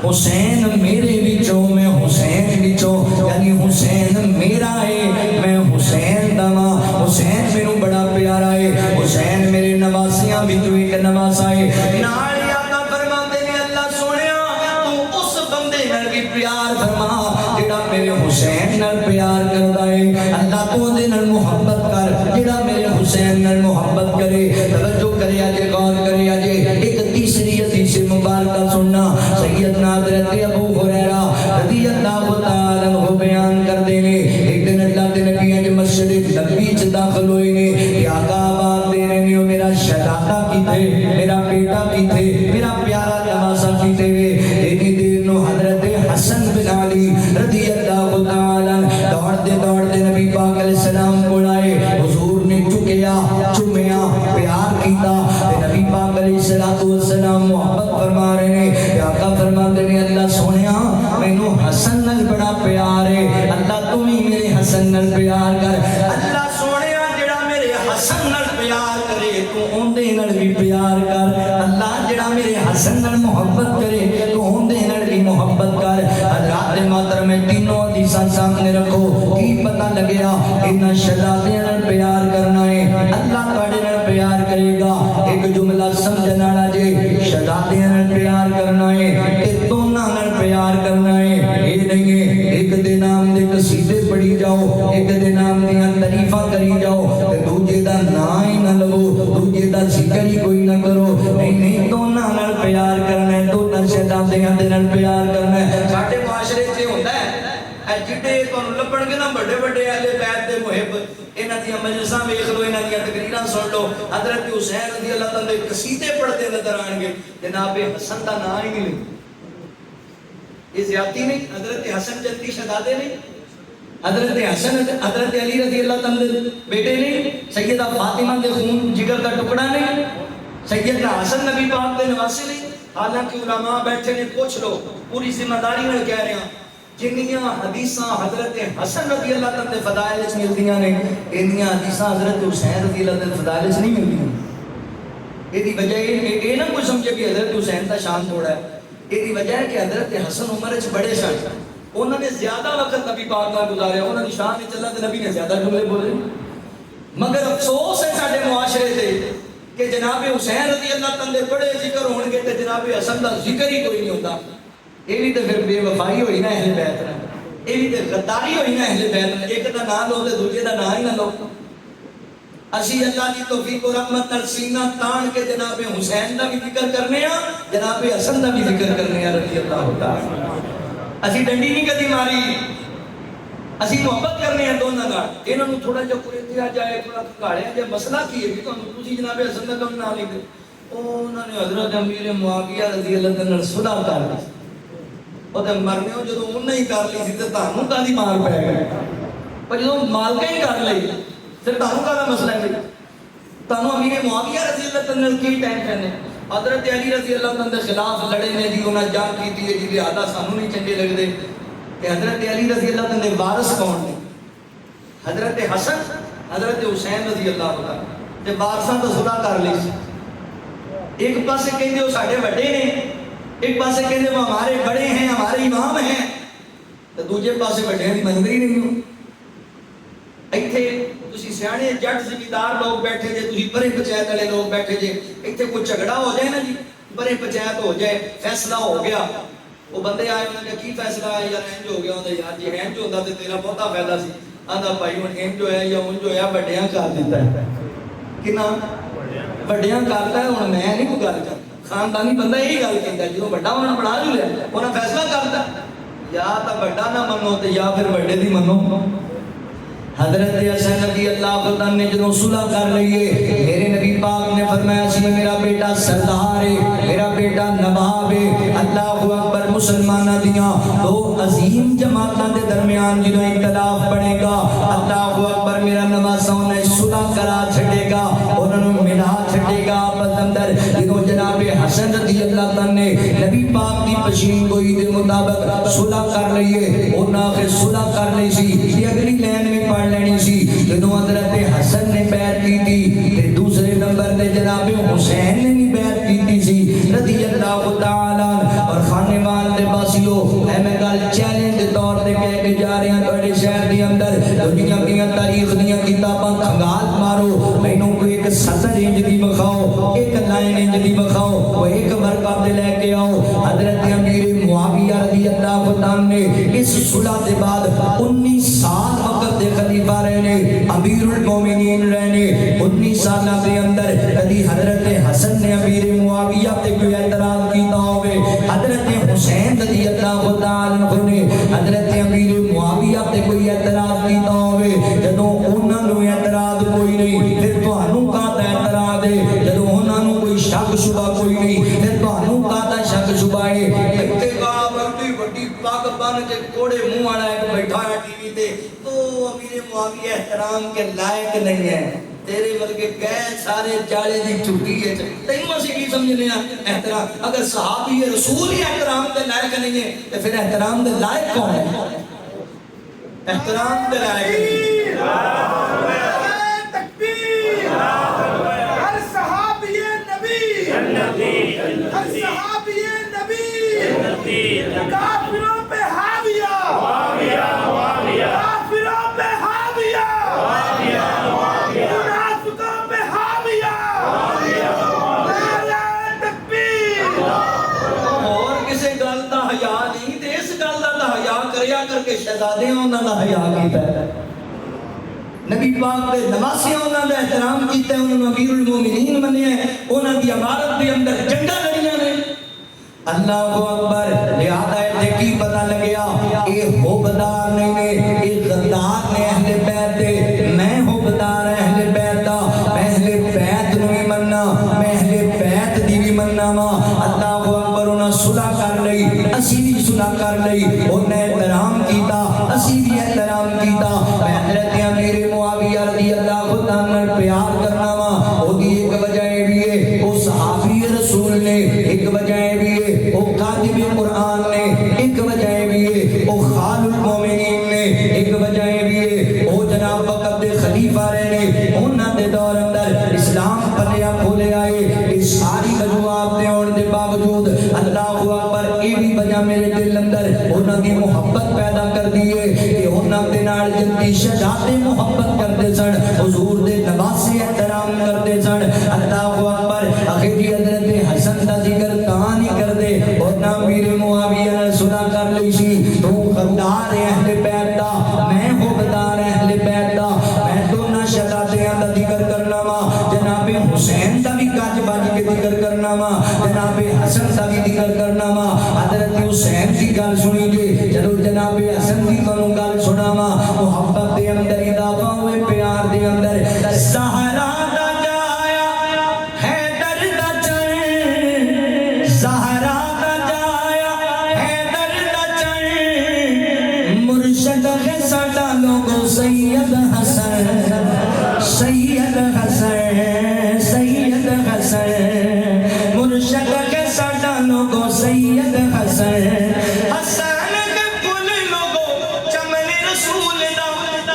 حسین میرے وچوں میں حسین وچوں، یعنی حسین میرا ہے میں حسین دا ماں. حسین مینوں بڑا پیارا ہے، حسین میرے نواسیاں وچوں ایک نواسا ہے. نال ہی آقا فرماندے نے اللہ سونیا تو اس بندے نال بھی پیار فرما جڑا میرے حسین نال پیار کردا ہے. اللہ تو دے نال محبت کر جڑا میرے حسین نال محبت کرے. توجہ کریا جے، غور کریا جے. ایک تیسری حدیث مبارکہ سننا. سیدنا حضرت ابو ہریرہ رضی اللہ تعالی عنہ بیان کردے نے ایک دن اللہ دے نبی اج مسجد نبی چ داخل ہوئے نے. آقا آواز دے رہے نے میرا شہزادہ کیتے، میرا بیٹا کیتے، میرا پیارا نواسا کیتے وے. اتنی دیر نو حضرت حسن بن علی رضی اللہ تعالی عنہ دوڑتے دوڑتے نبی پاک علیہ السلام کو آئے. حضور کیتا تے نبی پاک علیہ الصلوۃ والسلام محبت فرما رہے ہیں تے آقا فرماتے ہیں اللہ سونیا مینوں حسن نال بڑا پیار ہے اللہ تو ہی میرے حسن نال پیار کر اللہ سونیا جڑا میرے حسن نال پیار کرے تو اوندے نال بھی پیار کر اللہ جڑا میرے حسن نال محبت کرے تو اوندے نال بھی محبت کر حضرات محترم میں تینوں حدیثاں سامنے رکھو کی پتہ لگیا انہاں شہزادیاں نال پیار کرنا ہے اللہ تواڈے نال پیار کرے گا ایک جملہ سمجھن والا جے شہزادیاں نال پیار کرنا ہے تے دوناں نال پیار کرنا ہے اے نہیں ہے ایک دے نام دے قصیدے پڑھی جاؤ ایک دے نام دیاں تعریفاں کری جاؤ تے دوجے دا نام ہی نہ لو دوجے دا ذکر ہی کوئی نہ کرو نہیں نہیں دوناں نال پیار کرنا ہے دوناں شہزادیاں دے نال پیار کرنا ہے ساڈے معاشرے چ ہوندا ہے اے جڑے تانوں لبن گے نا بڑے بڑے اہل بیت دے محب انہاں دی مجلساں ویکھ لو انہاں دی تقریراں سن لو حضرت حسین رضی اللہ تعالی دے قصیدے پڑھتے نظر آن گے جناب حسن دا نام ہی نہیں لے یہ زیادتی نہیں حضرت حسن جنتی شہزادے نہیں حضرت حسن حضرت علی رضی اللہ تعالی بیٹے نہیں سیدہ فاطمہ دے خون جگر کا ٹکڑا نہیں سیدنا حسن نبی پاک دے نواسے نہیں حالانکہ علماء بیٹھے نے پوچھ لو پوری ذمہ داری میں کہہ رہے ہیں جنیاں حدیثاں حضرت حسن رضی اللہ تعالی فضائل وچ ملدیاں نے انیاں حدیثاں حضرت حسین رضی اللہ تعالی فضائل وچ نہیں ملدیاں یہ دی وجہ یہ نہ کوئی سمجھے کہ حضرت حسین کا شان تھوڑا ہے یہ وجہ ہے کہ حضرت حسن عمر وچ بڑے سن انہوں نے زیادہ وقت نبی پاک نال گزاریا انہوں نے شان وچ اللہ تے نبی نے زیادہ جملے بولے مگر افسوس ہے ساڈے معاشرے تے کہ جناب حسین رضی اللہ تعالی بڑے ذکر ہون گے تے جناب حسن دا ذکر ہی کوئی نہیں ہوندا یہ بھی تو پھر بے وفائی ہوئی نا اہل بیت نال یہ بھی تو غداری ہوئی نا اہل بیت نال ایک دا نام لو تے دوجے دا نام ہی نہ لو اسی اللہ کی توفیق و رحمت نال سینہ تان کے جناب حسین دا بھی ذکر کرنے ہاں جناب حسن دا بھی ذکر کرنے ہاں رضی اللہ تعالی اسی ڈنڈی نہیں کدی ماری اسی محبت کرنے ہیں دونوں نال انہاں نوں تھوڑا جہا کریتیا جائے تھوڑا کھاڑیا جائے مسئلہ کی ہے کہ تانوں تسی جناب حسن دا کم نہ لکھ انہوں نے حضرت امیر معاویہ رضی اللہ تعالی عنہ صلح کر لی او تے مرنے ہو جدوں انہاں ہی کر لی سی تے تانوں کادی مار پے گئی پر جدوں مالکاں ہی کر لئی پھر تانوں کا مسئلہ ہے تانوں امیر معاویہ رضی اللہ تعالی عنہ کی ٹینشن ہے حضرت علی رضی اللہ تعالی عنہ کے خلاف لڑے نے جی انہاں جنگ کیتی ہے جی لہذا سانوں نہیں چنگے لگدے کہ حضرت علی رضی اللہ تعالی عنہ وارث کون نے حضرت حسن حضرت حسین رضی اللہ تعالی تے وارثاں تو صلح کر لی ایک پاسے کہندے وہ ساڈے بڑے نے ایک پاسے کہندے وہ ہمارے بڑے ہیں ہمارے امام ہیں تے دوسرے پاسے بڑے دی منظر ہی نہیں ہو ایتھے تسی سیانے جٹ ذمہ لوگ بیٹھے جے تسی بڑے پنچایت والے لوگ بیٹھے جے ایتھے کوئی جھگڑا ہو جائے نا جی بڑے پنچایت ہو جائے فیصلہ ہو گیا وہ بندے آئے انہوں نے کی فیصلہ ہے یار انج ہو گیا ہوندا یار جی انج ہوندا تے تیرا بہتا فائدہ سی آندا بھائی ہن انج ہویا یا انج ہویا بڑیاں کر دیتا ہے کنا بڑیاں کرتا ہے ہن میں نہیں کوئی گل کرتا خاندانی بندہ یہی گل کہندا جدوں بڑا انہاں بنا لیا انہاں فیصلہ کرتا یا تا بڑا نہ منو تے یا پھر بڑے دی منو حضرت حسن رضی اللہ عنہ نے جدوں صلح کر لئیے میرے نبی پاک نے فرمایا سی میرا بیٹا سردار ہے میرا بیٹا نواب ہے اللہ اکبر مسلماناں دیاں دو عظیم جماعتاں دے درمیان جدوں اختلاف بنے گا اللہ اکبر میرا نواسا نے صلح کرا چھڈے گا انہاں نوں ملا چھڈے گا آپس اندر جدوں جناب حسن رضی اللہ عنہ نے نبی پاک دی پشین گوئی دے مطابق صلح کر لئیے انہاں پھر صلح کر لئی سی یہ اگلی لائن میں پڑھ لینی سی جدوں حضرت حسن نے بیعت کی تھی تے دوسرے نمبر تے جناب حسین نے بھی بیعت کی سی رضی اللہ تعالی اور خانے وال دے باسیو اے میں گل چیلنج دے طور تے کہہ کے جا رہے ہیں تواڈے شہر دی اندر دنیا دیاں تاریخ دیاں کتاباں کھنگال مارو مینوں کوئی ایک سطر انج دی بخاؤ ایک لائن انج دی بخاؤ وہ ایک مرکہ تے لے کے آؤ حضرت امیر معاویہ رضی اللہ تعالی نے اس صلح کے بعد 19 سال وقت دے خلیفہ رہنے امیر المومنین رہنے 19 سالہ کے اندر کبھی حضرت حسن نے امیر معاویہ تے کوئی اعتراض کیتا ہوئے حضرت حسین رضی اللہ تعالی عنہ نے حضرت امیر معاویہ تے کوئی اعتراض کیتا ہوئے جدوں انہاں نوں اعتراض کوئی نہیں پھر تانوں کاہدا اعتراض ہے جدوں انہاں نوں کوئی شک شبہ کوئی نہیں پھر تانوں کاہدا شک شبہ ہے اتفاق بڑی بڑی پاگ بن کے کوڑے منہ والا ایک بیٹھا ہے ٹی وی تے تو امیر معاویہ احترام کے لائق نہیں ہے تیرے ورگے گئے سارے جالے دی چھٹی ہے تینوں اسی کی سمجھنے ہیں احترام اگر صحابی رسول ہی احترام دے لائق نہیں ہے تو پھر احترام دے لائق کون ہے احترام دے لائق تکبیر ہر صحابی نبی ہر صحابی نبی کافروں پہ حاویہ کافروں پہ حاویہ منافقوں پہ حاویہ نعرہ تکبیر اور کسی گل دا حیا نہیں تے اس گل دا حیا کریا کر کے شہزادیاں انہاں دا حیا کیتا ہے نبی پاک دے نواسیاں انہاں دا احترام کیتا ہے انہاں امیر المومنین منیا ہے انہاں دی عمارت دے اندر جنگاں لڑیاں نے اللہ اکبر لہذا تے کی پتہ لگیا اے حبدار نہیں نے اے غدار نے اہل بیت دے میں حبدار اہل بیت دا میں اہل بیت نو بھی مننا میں اہل بیت دی بھی مننا وا اللہ اکبر انہاں صلح کر لئی اسی بھی صلح کر لئی انہاں احترام کیتا اسی بھی احترام کیتا میں حضرت امیر معاویہ رضی اللہ عنہ پیار کرنا وا او دی ایک وجہ اے بھی ہے او صحابی رسول نے ایک وجہ اے بھی ہے او کاتب قرآن نے ایک وجہ بھی ہے او خال المومنین نے ایک وجہ بھی ہے او جناب وقت دے خلیفہ رہے نے انہاں دے دور اندر اسلام پلیا کھولے آئے اس ساری وجوہات دے اور دے باوجود اللہ اکبر اے بھی وجہ میرے دل اندر انہاں دی محبت پیدا کر دیے کہ انہاں دے نال جنتی شجاعت محبت کرتے سن حضور دے نواسے احترام کرتے سن اللہ اکبر اخیری حضرت حسن دا ذکر کہاں نہیں کر دے اور نہ امیر معاویہ نے سنا کر لی سی تو غدار اہل بیت دا میں حبدار اہل بیت دا میں دونوں شہزادیاں دا ذکر کرنا وا جناب حسین دا بھی گج بج کے ذکر کرنا وا جناب حسن دا بھی ذکر کرنا وا حضرت حسین دی گل سنی جے چلو جناب حسن دی تانوں گل سناواں محبت دے اندر اضافہ ہوئے پیار دے اندر زہرا دا جایا حیدر دا چڑھ زہرا دا جایا حیدر دا چڑھ مرشد ہے ساڈا لوگو سید حسن سید حسن سید حسن مرشد ہے ساڈا لوگو سید حسن حسن کے پل لوگو چمن رسول دا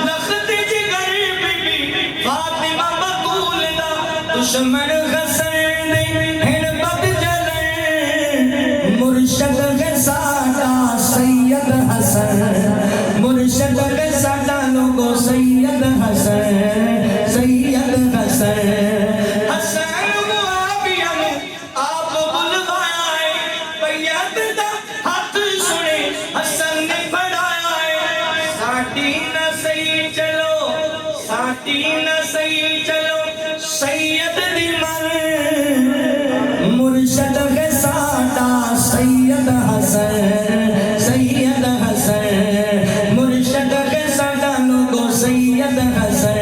لخت جگر بی بی فاطمہ بطول دا دشمن حسن دے ہن بد جلن مرشد ہے ساڈا سید حسن مرشد ہے ساڈا لوگو سید حسن سید حسن حسن معاویہ نے آپ بلوایا ہے بیعت دا ہاتھ سنے حسن نے پڑھایا ہے ساٹی نہ صحیح چلو ساٹی نہ صحیح چلو سید دی من مرشد ہے ساڈا سید حسن سید حسن مرشد ہے ساڈا لوگو سید حسن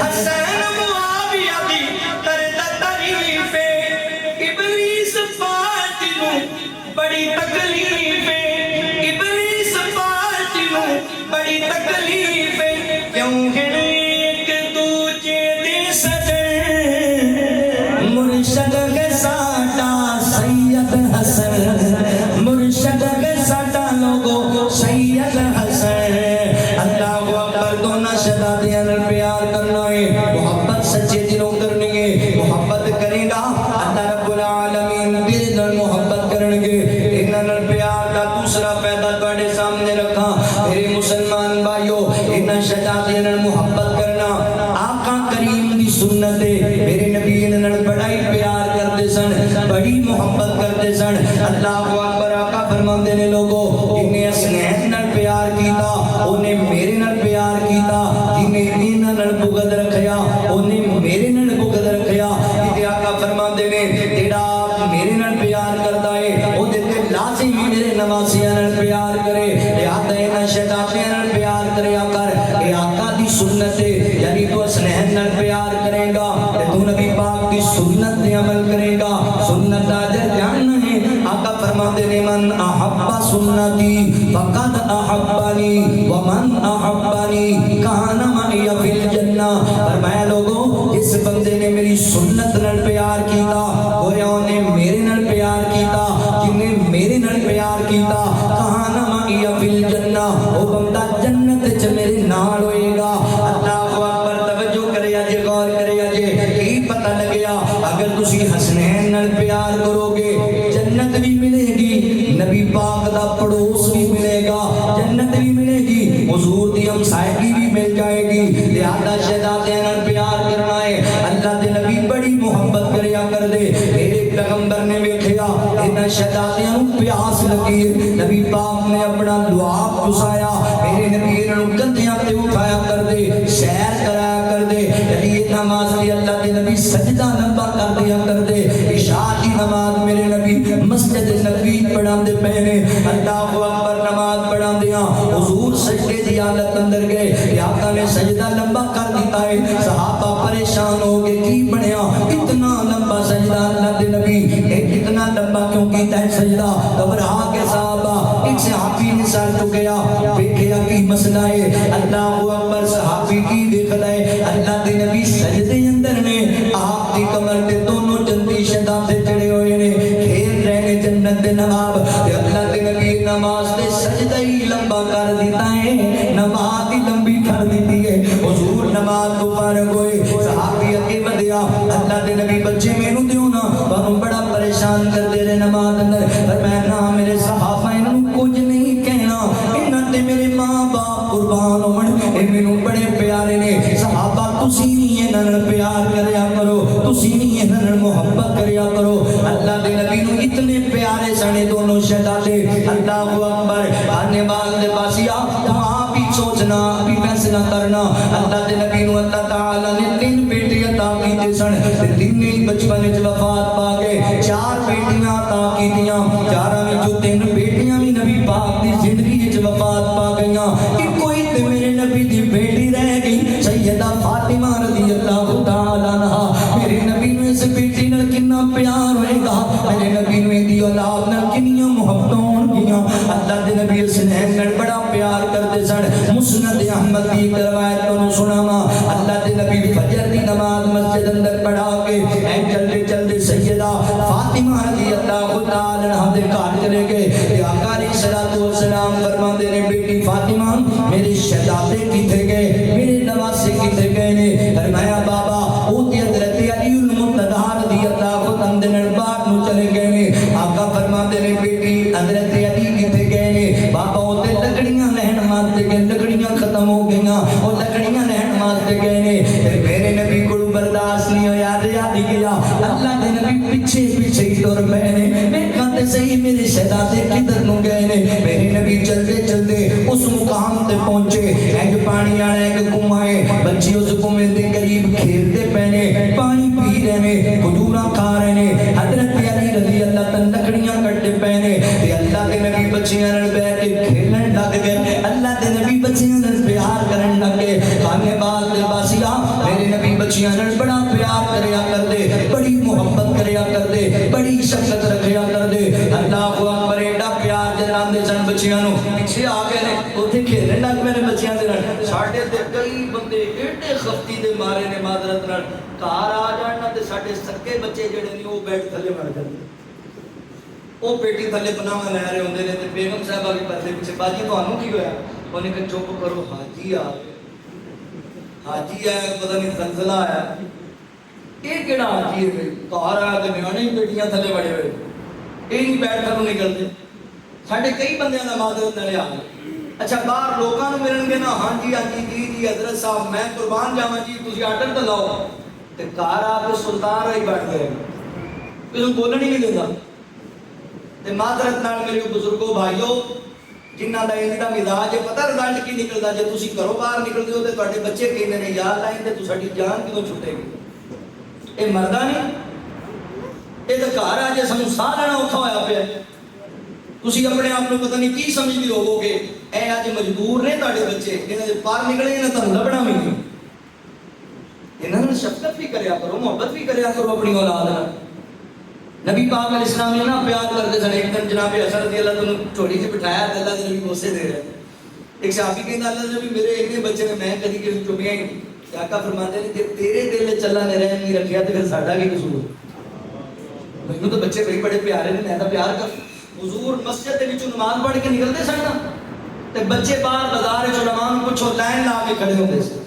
حسن معاویہ دی کردا تعریف ابلیس پارٹی نو بڑی تکلیف ابلیس پارٹی نو بڑی تکلیف کیوں ہن ایک دوجے دے سجن مرشد ہے ساڈا سید حسن مرشد ہے ساڈا لوگو سید حسن اللہ اکبر دونوں شہزادیاں نال پیار کرنا ہے محبت سچے دلوں کرنی ہے محبت کرے گا اللہ رب العالمین تیرے نال محبت کرن گے انہاں نال پیار دا دوسرا فائدہ تواڈے سامنے رکھاں میرے مسلمان بھائیو انہاں شہزادیاں نال محبت کرنا آقا کریم دی سنت ہے میرے نبی انہاں نال بڑا ہی پیار کرتے سن بڑی محبت کرتے سن اللہ اکبر آقا فرماندے نے لوگو انہیں حسنین نال پیار کیتا انہیں میرے نال پیار کیتا جنہیں انہاں نال بغض رکھیا انہیں میرے نال بغض رکھیا کہ آقا فرماندے نے تیرا میرے نال پیار کردا ہے او دے تے لازمی میرے نواسیاں نال پیار کرے لہذا انہاں شہزادیاں نال پیار کریا کر اے آقا دی سنت ہے یعنی تو حسنین نال پیار کرے گا تے تو نبی پاک دی سنت تے عمل کرے گا سنت اجر جاننا ہے آقا فرماتے نے من احب سنتی فقد احبانی ومن احبانی کان معی فی الجنہ فرمایا لوگوں میری سنت نال پیار کیتا ہویا نے میرے نال پیار کیتا جنے میرے نال پیار کیتا کہاں نہ مائی فی الجنہ او بندہ جنت وچ میرے نال ہوئے گا اللہ اکبر توجہ کرے جے غور کرے جے کی پتہ لگیا اگر تسی حسنین نال پیار کرو گے جنت بھی ملے گی نبی پاک دا پڑوس بھی ملے گا جنت بھی ملے گی حضور دی ہمسائگی بھی مل جائے گی لہذا شہزادیاں نال پیار کرنا ہے اللہ دے نبی بڑی محبت کریا کر دے میرے پیغمبر نے ویکھیا انہاں شہزادیاں نوں پیاس لگی نبی پاک نے اپنا لعاب چسایا میرے نبی انہاں نوں کندھیاں تے اٹھایا کر دے سیر کرایا کر دے علی نماز دی اللہ دے نبی سجدہ لمبا کر دیا کر دے عشاء کی نماز میرے نبی مسجد نبوی پڑھاندے پے نے اللہ اکبر نماز پڑھاندیاں حضور سجدے دی حالت اندر گئے آقا نے سجدہ لمبا کر دیتا ہے صحابہ پریشان ہو گئے کی بنیا اتنا لمبا سجدہ اللہ دے نبی اتنا لمبا کیوں کیتا ہے سجدہ گھبرا کے صحابہ ایک صحابی نے سر چکیا دیکھیا کی مسئلہ ہے اللہ اکبر صحابی کی دیکھ لائے اللہ دے نبی سجدے اندر نے آپ دی کمر تے دونوں جنتی شہزادے چڑھے ہوئے نے کھیل رہے نے جنت دے نواب تے اللہ دے نبی نماز دے سجدہ ہی لمبا کر دیتا ہے نماز ہی لمبی کر دیتی ہے حضور نماز تو فارغ ہوئے صحابی اگے ودیا اللہ دے نبی بچے مینوں دیو نا تانوں بڑا پریشان کر دے رہے نماز اندر فرمایا نا میرے صحابہ انہاں کچھ نہیں کہنا انہاں تے میرے ماں باپ قربان ہون اے مینوں بڑے پیارے نے صحابہ تسی نہیں انہاں نال پیار کریا کرو تسی نہیں انہاں نال محبت کریا کرو اللہ دے نبی نوں اتنے پیارے سنے دونوں شہزادے اللہ اکبر آنے والے باسیا آپ ہی سوچنا بھی فیصلہ کرنا اللہ دے نبی نوں اللہ تعالی نے 3 بیٹی عطا کیتے سن تے تین ہی بچپن وچ وفات پا گئے 4 بیٹیاں عطا کیتیاں 4 وچوں 3 بیٹیاں بھی نبی پاک دی زندگی وچ وفات پا گئیاں ایک کوئی تے میرے نبی دی بیٹی رہ گئی سیدہ فاطمہ رضی اللہ تعالی عنہا میرے نبی نوں اس بیٹی نال کتنا پیار ہوئے گا میرے نبی نوں دی اولاد نال کنیاں محبتاں ہون گیاں اللہ دے نبی حسنین نال بڑا پیار کرتے سن مسند احمد کی روایت تو سناواں اللہ دے نبی فجر دی نماز مسجد اندر پڑھا کے اے چلدے چلدے سیدہ فاطمہ رضی اللہ تعالی عنہا دے گھر چلے گئے تے آقا علیہ الصلوۃ والسلام فرماندے نے بیٹی فاطمہ میرے شہزادے کتے گئے میرے نواسے کتے گئے نے فرمایا بابا او تے حضرت علی المرتضی رضی اللہ عنہ دے نال باہر نو چلے گئے نے آقا فرماندے نے بیٹی حضرت علی کتے گئے نے بابا او تے لکڑیاں لہن واسطے گئے لکڑیاں ختم ہو گئیاں او لکڑیاں لہن واسطے گئے نے تے میرے نبی کو برداشت نہیں ہویا یاد گیا اللہ دے نبی پیچھے پیچھے ہی ٹر پے نے میں کہتے صحیح میرے شہزادے کدھر نو گئے نے میرے نبی چلتے چلتے اس مقام تے پہنچے ایک پانی والا ایک کنواں ہے بچے اس کنویں دے قریب کھیلتے پے نے پانی پی رہے نے کھجوراں کھا رہے نے حضرت علی رضی اللہ تعالی لکڑیاں کٹتے پے نے تے اللہ دے نبی بچیاں نال بیٹھ کے کھیلن لگ گئے اللہ دے نبی بچیاں نال پیار کرن لگ گئے کھانے بعد دے باسیا میرے نبی بچیاں نال بڑا پیار کریا کر دے بڑی محبت کریا کر دے بڑی شفقت رکھیا کر دے اللہ اکبر ایڈا پیار جنان دے سن بچیاں نو پیچھے آ گئے نے اوتھے کھیلن لگ پے نے بچیاں دے نال ساڈے تے کئی بندے ایڈے خفتی دے مارے نے معذرت نال گھر آ جان تے ساڈے سکے بچے جڑے نے او بیٹھ تھلے مر جاندے او بیٹی تھلے بناوا لے رہے ہوندے نے تے بیگم صاحبہ بھی پتلے پیچھے باجی تانوں کی ہویا اونے کہ چپ کرو حاجی آ حاجی ہے پتہ نہیں زلزلہ آیا یہ کہڑا حاجی ہے گھر آیا تے نیانے بیٹیاں تھلے بڑے ہوئے یہ نہیں بیٹھ کر نکلتے ساڈے کئی بندیاں دا معذرت نال آ اچھا باہر لوکاں نوں ملن گے نا ہاں جی جی حضرت صاحب میں قربان جاواں جی تسی آرڈر تے لاؤ تے گھر آ کے سلطان رہی بیٹھ گئے کسے بولن ہی نہیں دیندا تے معذرت نال میرے بزرگو بھائیو جنہاں دا ان دا مزاج ہے پتہ رزلٹ کی نکلدا جے تسی گھروں باہر نکلدے ہو تے تواڈے بچے کہندے نے یا اللہ ان تے تو ساڈی جان کیوں چھٹے گی اے مردا نہیں اے تے گھر آ جے سانوں ساہ لینا اوکھا ہویا پیا تسی اپنے آپ کو پتہ نہیں کی سمجھدے ہوو گے اے اج مجبور نے تواڈے بچے انہاں دے پار نکلے نہ تانوں لبنا بھی نہیں انہاں نال شفقت بھی کریا کرو محبت بھی کریا کرو اپنی اولاد نال نبی پاک علیہ السلام نے نا پیار کرتے سن ایک دن جناب حسن رضی اللہ تعالیٰ چھوڑی سے بٹھایا اللہ کے نبی بوسے دے رہے ایک صحابی کہتا اللہ نبی میرے اتنے بچے نے میں کبھی کسی چومیاں ہی کہ آقا فرماتے ہیں کہ تیرے دل میں اللہ نے رحم نہیں رکھیا تو پھر ساڈا کی قصور؟ مینوں تو بچے بڑے پیارے نے، میں تو پیار کر حضور مسجد کے وچوں نماز پڑھ کے نکلتے سن نا تے بچے باہر بازار وچ علماء نوں پوچھو لائن لا کے کھڑے ہوندے سن.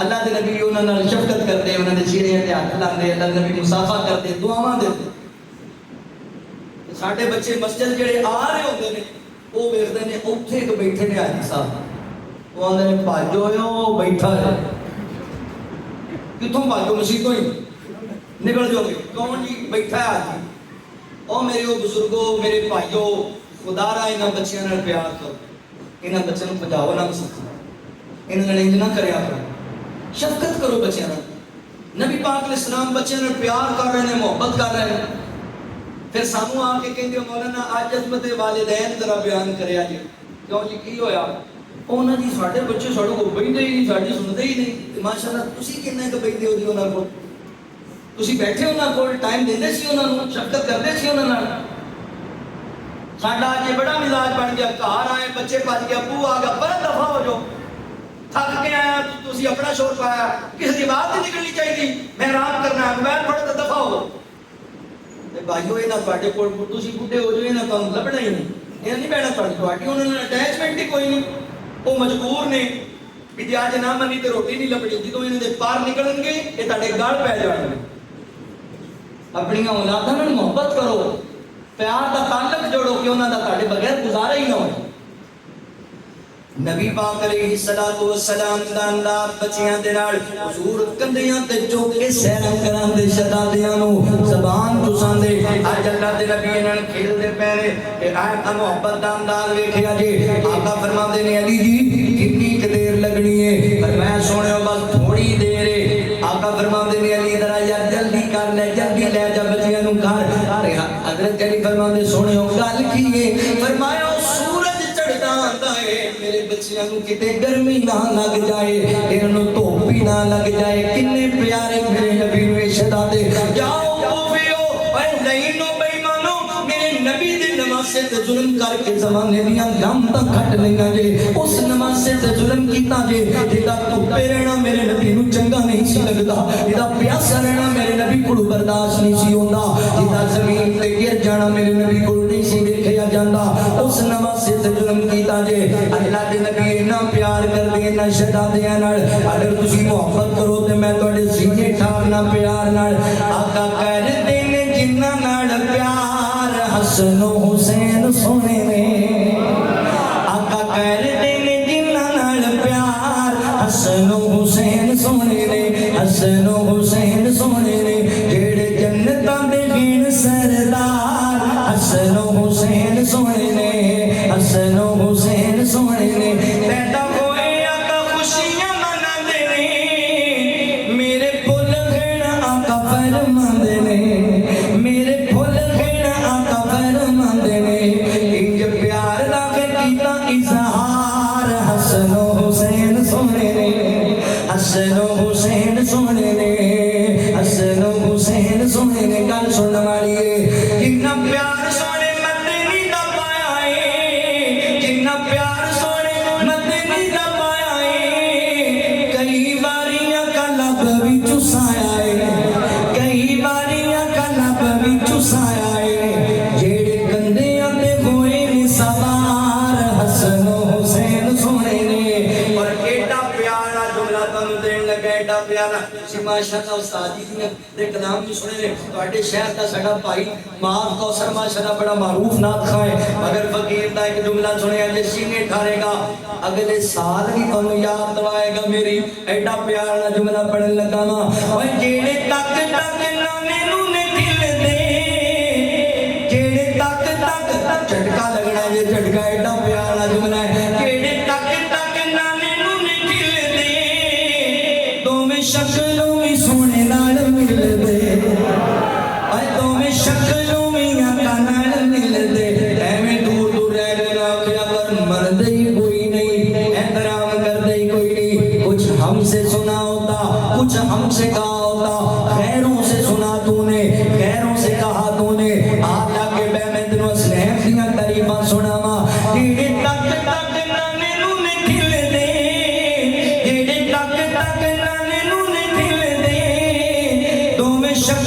اللہ دے نبی انہاں نال شفقت کرتے، انہاں دے چہرے تے ہاتھ لاندے، اللہ دے نبی مصافحہ کرتے، دعاواں دیندے. ساڈے بچے مسجد جڑے آ رہے ہوندے نے وہ ویکھدے نے اوتھے ایک بیٹھے نے حاجی صاحب، وہ آندے نے بھاجو او بیٹھا ہے. کتوں بھاجو؟ مسیتوں ہی نکل جاؤ گے. کون جی؟ بیٹھا ہے حاجی. او میرے او بزرگوں، میرے بھائیو، خدا را انہاں بچیاں نال پیار کرو، انہاں بچیاں نوں بجاؤ نہ مسیت، انہاں نال انج نہ کریا کرو، شفقت کرو بچیاں نال. نبی پاک علیہ السلام بچیاں نال پیار کر رہے ہیں، محبت کر رہے ہیں. پھر سانوں آ کے کہندے مولانا اج عظمت والدین ذرا بیان کریا جی. کیوں جی کی ہویا؟ انہاں جی ساڈے بچے ساڈے کول بیٹھے ہی نہیں، ساڈی سنتے ہی نہیں. ماشاءاللہ تسی کنے کہ بیٹھے ہو جی انہاں کول؟ تسی بیٹھے انہاں کول ٹائم دیندے سی انہاں نوں، شفقت کردے سی انہاں نال. ساڈا اج بڑا مزاج بن گیا، گھر آئے بچے بھج گیا، ابو آ گیا، پر دفع ہو جاؤ، تھک کے آیا تسی اپنا شور پایا، کسی کی بات نہیں نکلنی چاہیے، میں آرام کرنا ہے، موبائل پڑھ تے دفع ہو. بھائیو یہ نہ تواڈے کول تسی بڈھے ہو جائے نہ تانوں لبنا ہی نہیں، یہ نہیں بہنا تواڈی انہاں نال اٹیچمنٹ ہی کوئی نہیں. وہ مجبور نے کہ جی اج نہ منی تے روٹی نہیں لبنی، جدوں انہاں دے پار نکلن گے یہ تواڈے گل پے جان گے. اپنی اولاداں نال محبت کرو، پیار دا تعلق جوڑو کہ انہاں دا تواڈے بغیر گزارا ہی نہ ہوئے. نبی پاک علیہ الصلوۃ والسلام دا انداز بچیاں دے نال حضور کندیاں تے چوک کے سیراں کراندے، شہزادیاں نوں زبان چساندے. اج اللہ دے نبی نال کھیلدے پے نے تے آ محبت دا انداز ویکھیا جی. آقا فرماندے نے علی جی کتنی دیر لگنی ہے؟ فرمایا سونےو بس تھوڑی دیر ہے. آقا فرماندے نے علی ذرا یار جلدی کر لے، جلدی لے جا بچیاں نوں گھر. حضرت علی فرماندے سونےو گل کی ہے؟ فرمایا سورج چڑھدا آندا ہے، میرے بچیاں نوں کتے گرمی نہ لگ جائے، انہاں نوں دھوپ بھی نہ لگ جائے. کنے پیارے میرے نبی نوں شہزادے. جاؤ کوفیو اے نہیں نو بے ایمانو، میرے نبی دے نواسے تے ظلم کر کے زمانے دیاں لعنتاں کھٹ لیاں جے. اس نواسے تے ظلم کیتا جے جدا دھوپے رہنا میرے نبی نوں چنگا نہیں سی لگدا، جدا پیاسا رہنا میرے نبی کول برداشت نہیں سی ہوندا، جدا زمین تے گر جانا میرے نبی کول نہیں سی ویکھیا جاندا. اس نواسے تے ظلم کیتا جے. اللہ دے نبی اتنا پیار کردے نہ شہزادیاں نال. اگر تسی محبت کرو تے میں تواڈے سینے ٹھارنا پیار نال. آقا کردے نے جنہاں نال پیار حسن و حسین سونے نے. آقا کردے نے جنہاں نال پیار حسن و حسین سونے نے، حسن و حسین سونے نے. جڑے جنتاں دے گھن سردار حسن و حسین سونے نے، حسن و حسین سونے نے. پیدا ہوئے آقا خوشیاں مناندے نے، میرے پھل گھن آقا فرماندے نے، میرے پھل گھن آقا فرماندے نے. انج پیار دا کیتا اظہار حسن و حسین سونے نے، حسن و حسین سونے نے، حسن و حسین سونے نے. گل سن والی ہے کتنا پیار سونے مدنی دا پایا ہے، کتنا پیار سونے مدنی دا پایا ہے. کئی باریاں کا لب بھی چسایا ہے، کئی باریاں کا لب بھی چسایا ہے. جیڑے کندیاں تے ہوئے نے سوار حسن و حسین سونے نے. اور ایڈا پیارا جملہ تانوں دین لگا، ایڈا پیارا سی ماشاءاللہ. استاد جی دے کلام بھی سنے نے. تواڈے شہر دا ساڈا بھائی معاذ کوثر ماشاءاللہ بڑا معروف نعت خواں ہے، مگر فقیر دا ایک جملہ سنیا جے سینے ٹھارے گا اگلے سال بھی تانوں یاد دلائے گا. میری ایڈا پیارا جملہ پڑھن لگا وا. اوے جیڑے تک تک نانے نوں نے دل دے، جیڑے تک تک جھٹکا لگنا جے جھٹکا. ایڈا پیارا جملہ ہے. جیڑے تک تک نانے نوں نے دل دے، دوویں شکلوں وی سونے نال مل دے، اے دوویں شکلوں وی آقا نال مل دے. ایویں دور دور رہ کے نہ آکھیا کر مردے ہی کوئی نہیں، احترام کردے ہی کوئی نہیں. کچھ ہم سے سنا ہوتا، کچھ ہم سے کہا ہوتا، غیروں سے سنا تو نے، غیروں سے کہا تو نے. آ جا کے بے میں تینوں اسلام دیاں تعریفاں سناواں.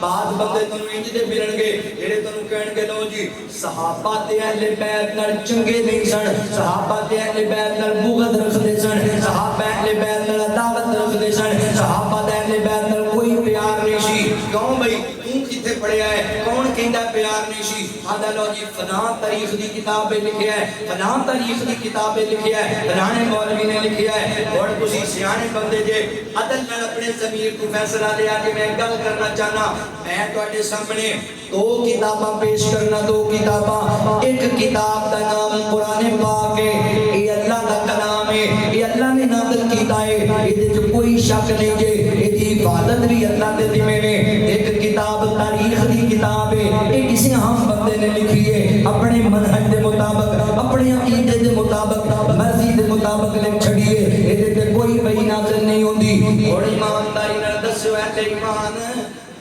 بعض بندے تانوں انج دے ملن گے جڑے تانوں کہن گے لو جی صحابہ تے اہل بیت نال چنگے نہیں سن صحابہ تے اہل بیت نال بغض رکھدے سن صحابہ اہل بیت نال عداوت رکھدے سن صحابہ تے اہل بیت نال کوئی پیار نہیں سی کیوں بھائی تو کتے پڑھیا ہے کون کہندا پیار نہیں سی آندا لو جی فلاں تاریخ دی کتاب لکھیا ہے فلاں تاریخ دی کتاب لکھیا ہے فلانے مولوی نے لکھیا ہے اور تسی سیانے بندے جے عدل نال اپنے ضمیر تو فیصلہ لیا کہ میں گل کرنا چاہنا میں تواڈے سامنے دو کتاباں پیش کرنا دو کتاباں ایک کتاب دا نام قرآن پاک ہے یہ اللہ دا کلام ہے یہ اللہ نے نازل کیتا ہے یہ جو کوئی شک نہیں جے یہ دی حفاظت بھی اللہ دے ذمہ میں ایک کتاب تاریخ دی کتاب ہے یہ کسی عام بندے نے لکھی ہے اپنے منہج دے مطابق اپنے عقیدے دے مطابق مرضی دے مطابق لکھ چھڑی ہے یہ تے کوئی وحی نازل نہیں ہوندی اور ایمانداری نال دسو اہل ایمان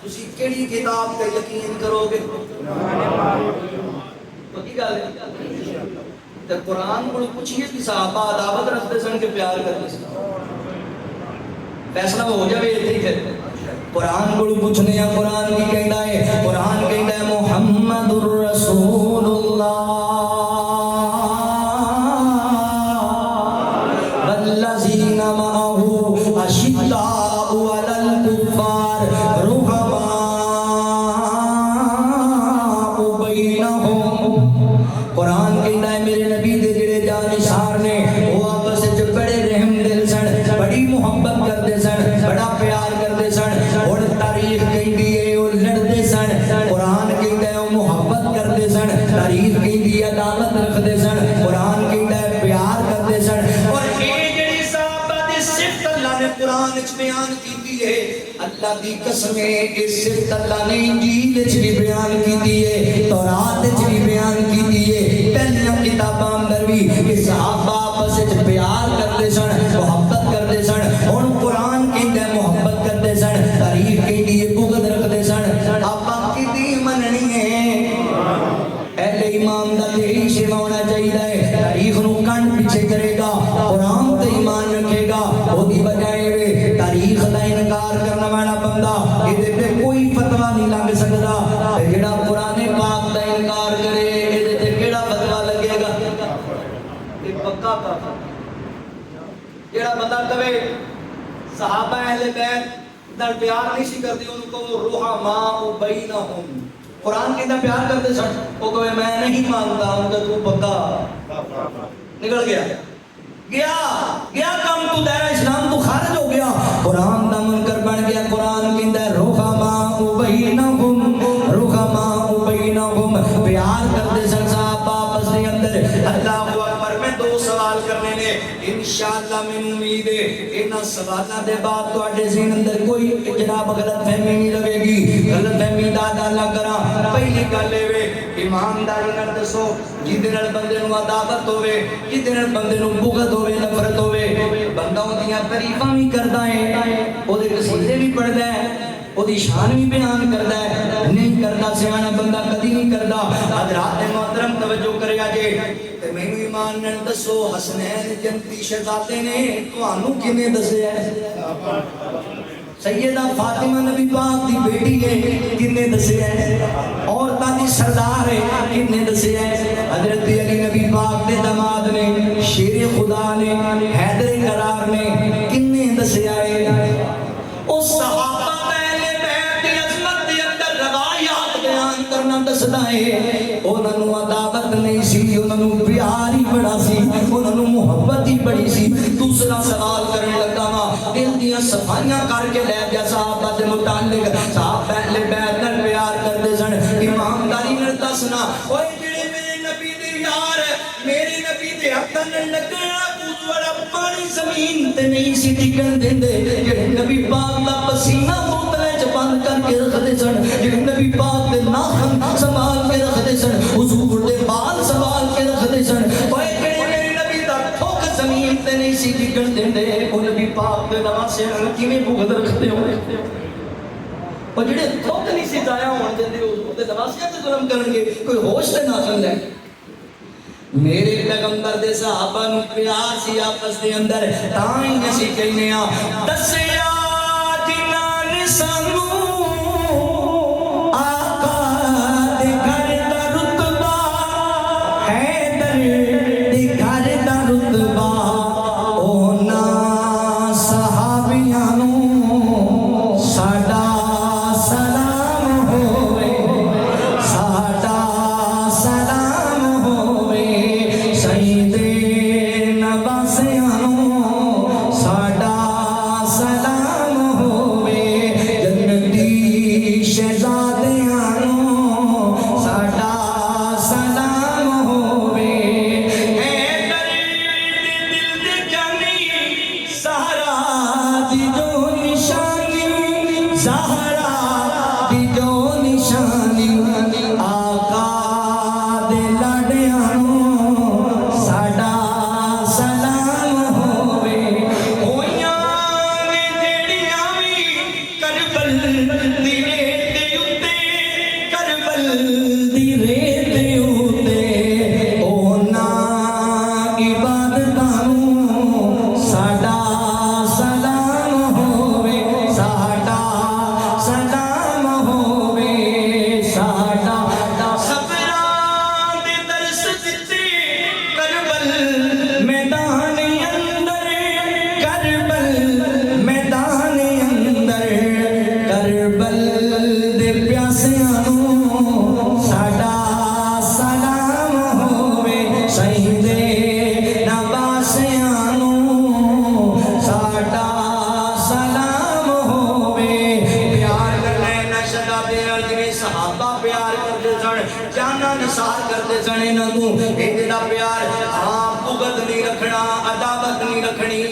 تسی کیڑی کتاب تے یقین کرو گے پکی گل ہے تے قرآن کو پوچھئے کہ صحابہ عداوت رکھتے سن کہ پیار کرتے سن فیصلہ ہو جائے اتنی پھر قرآن کو پوچھنے یا قرآن کی کہتا ہے قرآن کہتا ہے محمد الرسول اللہ والذین معه اشداء علی الکفار رحماء بینہم قرآن کہتا ہے میرے نبی دے جڑے جانشار نے وہ آپس وچ بڑے رحم دل سن بڑی محبت کرتے سن بڑا پیار کرتے سن اور تاریخ کہندی ہے وہ لڑتے سن قرآن کہتا ہے وہ محبت کرتے سن تاریخ کہندی ہے عدالت رکھتے سن قرآن کہتا ہے پیار کرتے سن اور یہ جڑی صحابہ دی صفت اللہ نے قرآن وچ بیان کیتی ہے اللہ دی قسم ہے اس صفت اللہ نے انجیل وچ بھی بیان کیتی ہے تورات وچ بھی بیان کیتی ہے پہلیاں کتاباں اندر بھی کہ صحابہ آپس وچ پیار کرتے سن محبت کرتے سن اور قرآن کہندا ہے محبت کرتے سن تاریخ کہندی ہے بغض رکھتے سن آپا کیتی مننی ہے اہل ایمان دا یہی شیوا ہونا چاہیے تاریخ نو کن پیچھے کرے گا قرآن تے ایمان رکھے گا وہ دی بجائے تاریخ دا انکار کرنے والا بندہ یہ تے کوئی فتوی نہیں لگ سکدا جڑا قرآن پاک دا انکار کرے یہ تے کیڑا فتوی لگے گا یہ پکا کافر جڑا بندہ کہے صحابہ اہل بیت نال پیار نہیں سی کرتے ان کو رحماء بینہم قرآن کہتا پیار کرتے سن وہ کہے میں نہیں مانتا ان کا تو پکا نکل گیا گیا کام تو دائرہ اسلام تو خارج ہو گیا قرآن دا منکر بن گیا قرآن کہتا ہے رحماء بینہم پیار کرتے سن صحابہ آپس دے اندر اللہ اکبر میں دو سوال کرنے نے انشاءاللہ میں امید ہے انہاں سوالوں دے بعد تواڈے ذہن اندر کوئی جناب غلط فہمی نہیں لگے گی غلط فہمی دا نہ کراں پہلی گل اے ایمانداری نال دسو جہدے نال بندے نوں عداوت ہوے جہدے نال بندے نوں بغض ہوے نفرت ہوے بندہ اودیاں تعریفاں بھی کردا ہے اودے قصیدے بھی پڑھدا ہے وہ دی شان بھی بیان کردا ہے نہیں کردا سیاںا بندہ کدی نہیں کردا حضرات محترم توجہ کریا جے تے مینوں ایمان نال دسو حسنین جنتی شہزادے نے تانوں کنے دسیا ہے سیدہ فاطمہ نبی پاک دی بیٹی ہے کنے دسیا ہے عورتاں دی سردار ہے کنے دسیا ہے حضرت علی نبی پاک دے داماد نے شیر خدا نے حیدر کرار نے کنے دسیا ہے او صحابہ کرنا دسدا ہے انہاں نوں عداوت نہیں سی انہاں نوں پیار ہی بڑا سی انہاں نوں محبت ہی بڑی سی دوسرا سوال کرن لگا وا دل دیاں صفائیاں کر کے لے جا صحابہ دے متعلق صحابہ اہل بیت نال پیار کرتے سن ایمانداری نال دسنا اوے جڑے میرے نبی دے یار میرے نبی دے ہتھاں نال لگنا والا پانی زمین تے نہیں سی ٹکن دیندے جڑے نبی پاک دا پسینہ بوتلے چ بند کر کے رکھدے سن جڑے نبی پاک دے ناخن سنبھال کے رکھدے سن حضور دے بال سنبھال کے رکھدے سن اوے جڑے میرے نبی دا ٹھوک زمین تے نہیں سی ٹکن دیندے او نبی پاک دے نواسے نال کیویں بغض رکھدے ہونے او جڑے ٹھوک نہیں سی ضائع ہون دیندے حضور دے نواسے تے ظلم کرن گے کوئی ہوش تے نہ سن لے میرے پیغمبر دے صحابہ نوں پیار سی آپس دے اندر تاں ہی اسی کہنے ہاں دسیا جنہاں نے دی جو نشانی آقا دے لاڈیاں نوں ساڈا سلام ہووے ہویاں نے جڑیاں وی کربل دی ریت اُتے کربل دی ریت اُتے اونا عبادتاں نوں ساڈا سلام ہووے ساڈا سلام ہووے ساڈا صبراں دے درس دتے کربل میدان اندر کربل میدان اندر کربل دے پیاسیاں نوں ساڈا سلام ہووے شہیدے نواسیاں نوں ساڈا سلام ہووے پیار کرنا نشدہ پیار جنہیں صحابہ پیار کرتے سن جانا نثار کرتے سن انہاں نوں اے جڑا پیار بغض نہیں رکھنا عداوت نہیں رکھنی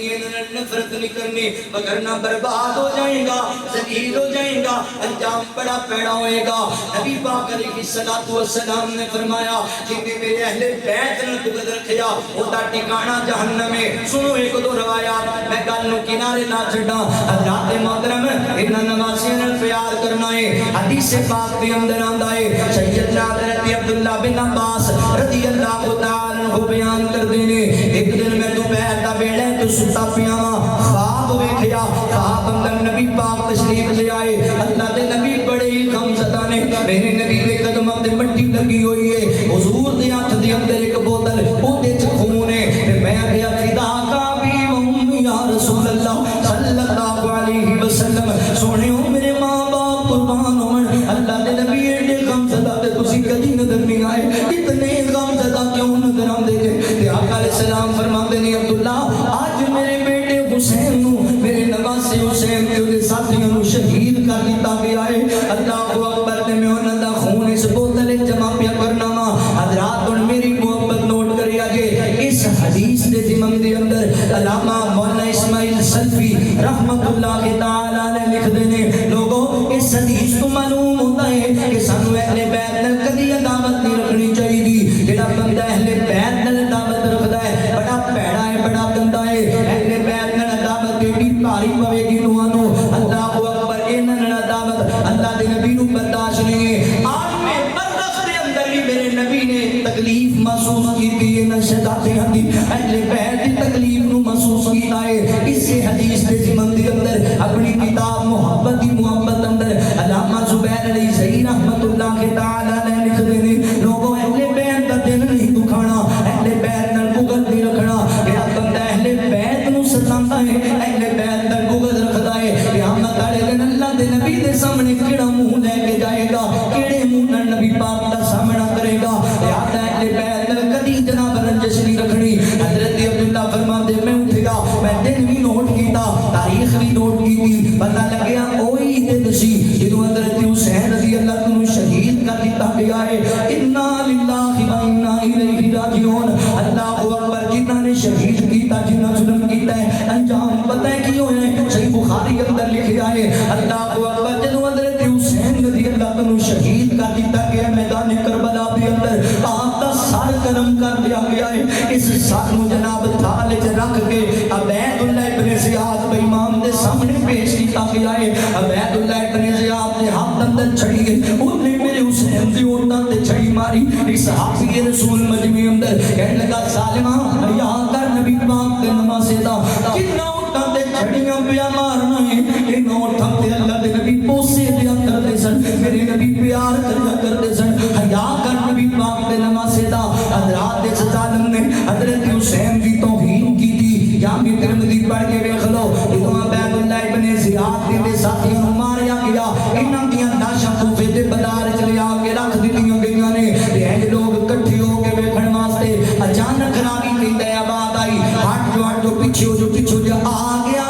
نفرت نہیں کرنی وگرنہ برباد ہو جائے گا ذلیل ہو جائے گا انجام بڑا پیڑا ہوئے گا نبی پاک علیہ الصلوۃ والسلام نے فرمایا کہ میرے اہل بیت نے بغض رکھیا اودا ٹھکانہ جہنم ہے سنو ایک دو روایات میں گل نو کنارے نہ چھڈاں حضرات محترم انہاں نواسیاں نال پیار کرنا ہے حدیث پاک دے اندر آندا ہے سیدنا حضرت عبداللہ بن عباس رضی اللہ تعالی عنہ بیان کردے نے ایک دن میں دوپہر دا ویلا تو ستا پیا خواب ویکھیا خواب اندر نبی پاک تشریف لے آئے اللہ دے نبی بڑے ہی غم زدہ نے میرے نبی دے قدماں تے مٹی لگی ہوئی ہے حضور دے ہاتھ دے اندر ایک بوتل او دے وچ خون ہے تے میں کہیا فدا کا بھی امی یا رسول اللہ صلی اللہ علیہ وسلم سونیو میرے ماں باپ قربان ہون اللہ دے نبی ایڈے غم زدہ تے تسی کدی نظر نہیں آئے اتنے غم زدہ کیوں نظر آندے جے تے آقا علیہ السلام فرماندے نے عبداللہ آج میرے بیٹے حسین نو میرے نواسے حسین تے دے ساتھیاں نو شہید کر دتا گیا ہے اللہ اکبر تے میں انہاں دا خون اس بوتل جمع پیا کرنا وا حضرات ہن میری محبت نوٹ کریا جے اس حدیث دے ضمن دے اندر علامہ مولانا اسماعیل سلفی رحمت اللہ تعالی علیہ لکھ دے نے لوگوں اس حدیث تو معلوم ہوتا ہے کہ سانو اہل بیت نال کدی عداوت نہیں رکھنی چاہیے جڑا بندہ اہل بیت نال عداوت رکھدا ہے بڑا پیڑا ہے بڑا گندا ہے اہل بیت نال عداوت ایڈی بھاری پوے گی نوانو اللہ اکبر انہاں نال عداوت اللہ دے نبی نو برداشت نہیں ہے عالم برزخ دے اندر بھی میرے نبی نے تکلیف محسوس کیتی ہے نشداتیاں دی اہل بیت دی تکلیف نو محسوس کیتا ہے اس حدیث دے ضمن دے اندر اپنی کتاب محبت دی محبت اندر علامہ زبیر علی زئی رحمت اللہ تعالی علیہ لکھ دے نے لوگوں اہل بیت دا دل نہیں دکھانا اہل بیت نال بغض نہیں رکھنا جڑا بندہ اہل بیت نو ستاندا ہے اہل بیت دا بغض رکھدا ہے قیامت والے دن اللہ دے نبی دے سامنے کیڑا منہ لے کے جائے گا کیڑے منہ نال نبی پاک دا سامنا کرے گا یاد ہے اہل بیت نال کدی جناب رنجش نہیں رکھنی حضرت عبداللہ فرماندے میں اٹھیا میں دن بھی نوٹ کیتا تاریخ بھی نوٹ کیتی پتہ لگیا اوہی دن سی جدوں حضرت حسین رضی اللہ عنہ شہید کر دتا گیا ہے انا للہ و انا الیہ راجعون اللہ اکبر جنہاں نے شہید کیتا جنہاں ظلم کیتا ہے انجام پتہ ہے کی ہویا ہے صحیح بخاری کے اندر لکھا ہے اللہ اکبر جدوں حضرت حسین رضی اللہ عنہ شہید کر دتا گیا میدان کربلا کے اندر آپ کا سر کرم کر دیا گیا ہے اس سر نو جناب تھال وچ رکھ کے عبید اللہ ابن زیاد بے امام دے سامنے پیش کیتا گیا ہے عبید اللہ ابن زیاد دے ہاتھ اندر چھڑی ہے انہوں نے میرے حسین دی اوٹاں تے چھڑی ماری ایک صحابی رسول مجمع اندر کہنے لگا ظالما حیا کر نبی پاک دے نمازے دا کتنا اوٹاں تے چھڑیاں پیا مارنا ہے ان اوٹاں تے اللہ دے نبی پوسے دیا کرتے سن میرے نبی پیار کرتے سن حیا کر نبی پاک دے نمازے دا حضرات اس ظالم نے حضرت حسین دی توہین کی تھی یا بھی ترمذی پڑھ کے دیکھ لو ادھر عبید اللہ ابن زیاد دے ساتھیوں کو ماریا گیا انہاں دیاں لاشاں کوفے دے بازار چ لے آ کے رکھ دتیاں گئیاں نے تے اے لوگ اکٹھے ہو کے ویکھن واسطے اچانک راوی کہندا ہے آواز آئی ہٹ جو پیچھے جو آ گیا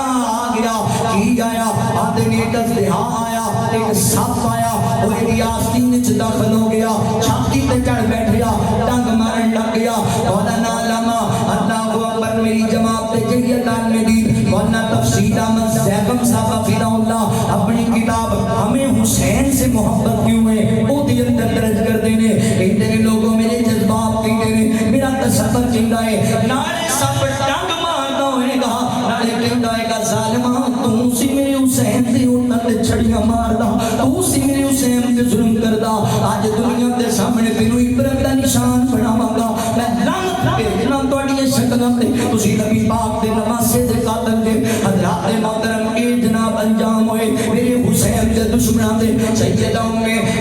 کی آیا آدھے نے دسدہا آیا ایک سپ آیا وہ ایدی آستین وچ داخل ہو گیا چھاتی تے چڑھ بیٹھیا ڈنگ مارن لگ گیا مولانا علامہ اللہ اکبر میری جماعت تے جہیت عالم دین مولانا تفسیر احمد زیغم صاحب فضل اللہ اپنی کتاب ہمیں حسین سے محبت کیوں ہے وہ دے اندر درج کر دینے کہتے ہیں لوگوں میرے جذبات کہتے ہیں میرا تصور چنگا ہے نارے سب ڈنگ مارتا ہوئے گا نارے کہتا ہے گا ظالمہ تو سی میرے حسین دے انت چھڑیاں ماردا تو سی میرے حسین دے ظلم کردا آج دنیا دے سامنے تینوں عبرت دا نشان بناواں گا میں لعنت بھیجنا تہاڈی شکلاں تے تسی نبی پاک دے نواسے دے قاتل دے حضرات محترم کے جناب انجام ہوئے میرے حسین دے دشمناں دے سیدہ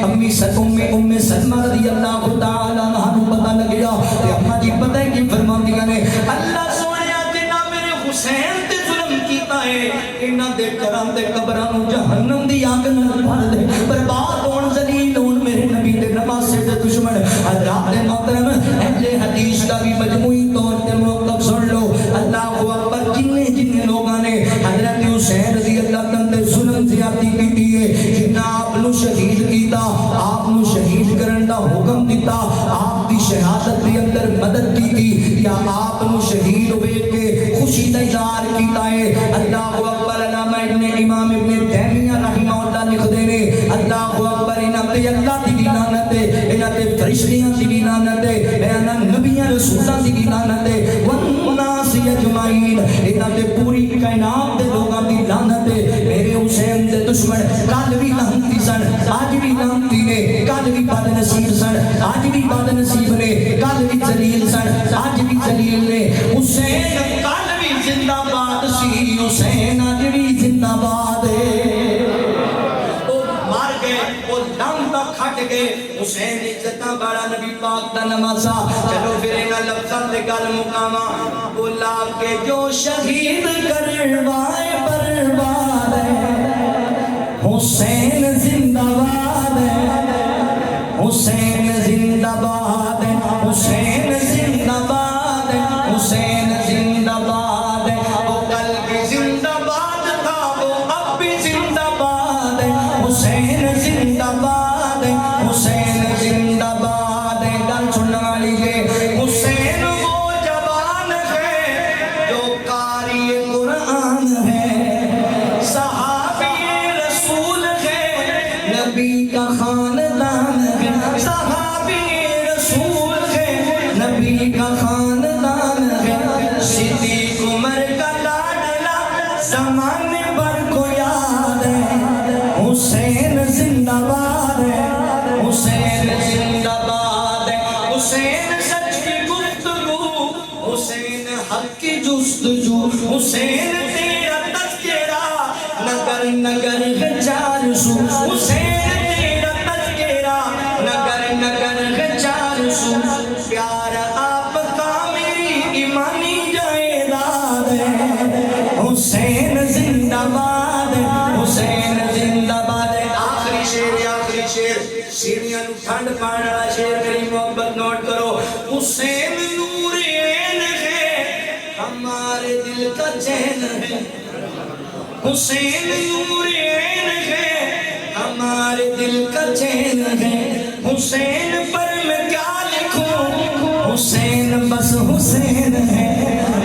امی سلمہ رضی اللہ تعالی عنہا نوں پتہ لگیا تے اماں جی پتہ ہے کی فرماندیاں نے اللہ سونیا جنہ میرے حسین تے ظلم کیتا ہے انہاں دے گھراں تے قبراں نوں جہنم دی اگ نال بھر دے برباد ہون ذلیل ہون میرے نبی دے نواسے دے دشمن حضرات محترم اہل حدیث کا بھی مجموعی طور تے موقف سن لو اللہ اکبر جن لوگاں نے حضرت حسین رضی اللہ عنہ تے ظلم زیادتی کیتی ہے جنہ آپ نو شہید کیتا آپ نو شہید کرن دا حکم دیتا آپ دی شہادت دے اندر مدد کیتی یا آپ نو شہید ہوئے کے خوشی دا اظہار کیتا ہے اللہ اکبر علامہ امام ابن تیمیہ رحمہ اللہ لکھ دے نے اللہ اکبر انہاں تے اللہ دی لعنت ہے انہاں تے فرشتیاں دی لعنت ہے انہاں نبیاں رسولاں دی لعنت ہے والناس اجمعین انہاں تے پوری کائنات دے لوگاں دی لعنت ہے میرے حسین دے دشمن کل بھی لعنتی سن آج بھی لعنتی نے کل بھی بد نصیب سن آج بھی بد نصیب نے کل بھی ذلیل سن آج بھی ذلیل نے حسین کل بھی زندہ باد سی حسین آج بھی زندہ باد ہے وہ مر گئے وہ دم تک کھٹ گئے حسین عزتاں بڑا نبی پاک دا نمازا چلو پھر انہاں لفظاں تے گل مقاما بولا کہ جو شہید کروائے برباد ہے حسین زندہ باد ہے حسین زندہ باد ہے حسین زندہ باد ہے حسین زندہ باد ہے وہ کل بھی زندہ باد تھا وہ اب بھی زندہ باد ہے حسین زندہ باد ہے حسین زندہ باد ہے گل سننا لیجیے حسین وہ جوان ہے جو قاری قرآن ہے صحابی رسول ہے نبی کا خاندان ہے صحابی رسول ہے نبی کا خاندان ہے صدیق عمر کا لاڈلا زمانے بھر کو یاد ہے حسین زندہ باد ہے حسین زندہ باد ہے حسین سچ کی گفتگو حسین حق کی جستجو حسین تیرا تذکرہ نگر نگر چار سو حسین تیرا تذکرہ نگر نگر چار سو پیار آپ کا میری ایمانی جائیداد ہے حسین زندہ باد ہے حسین زندہ باد ہے آخری شیر سیڑھیاں نو ٹھنڈ پانے والا شیر میری محبت نوٹ کرو حسین نور عین ہے ہمارے دل کا چین ہے حسین نور عین ہے ہمارے دل کا چین ہے حسین پر میں کیا لکھوں حسین بس حسین ہے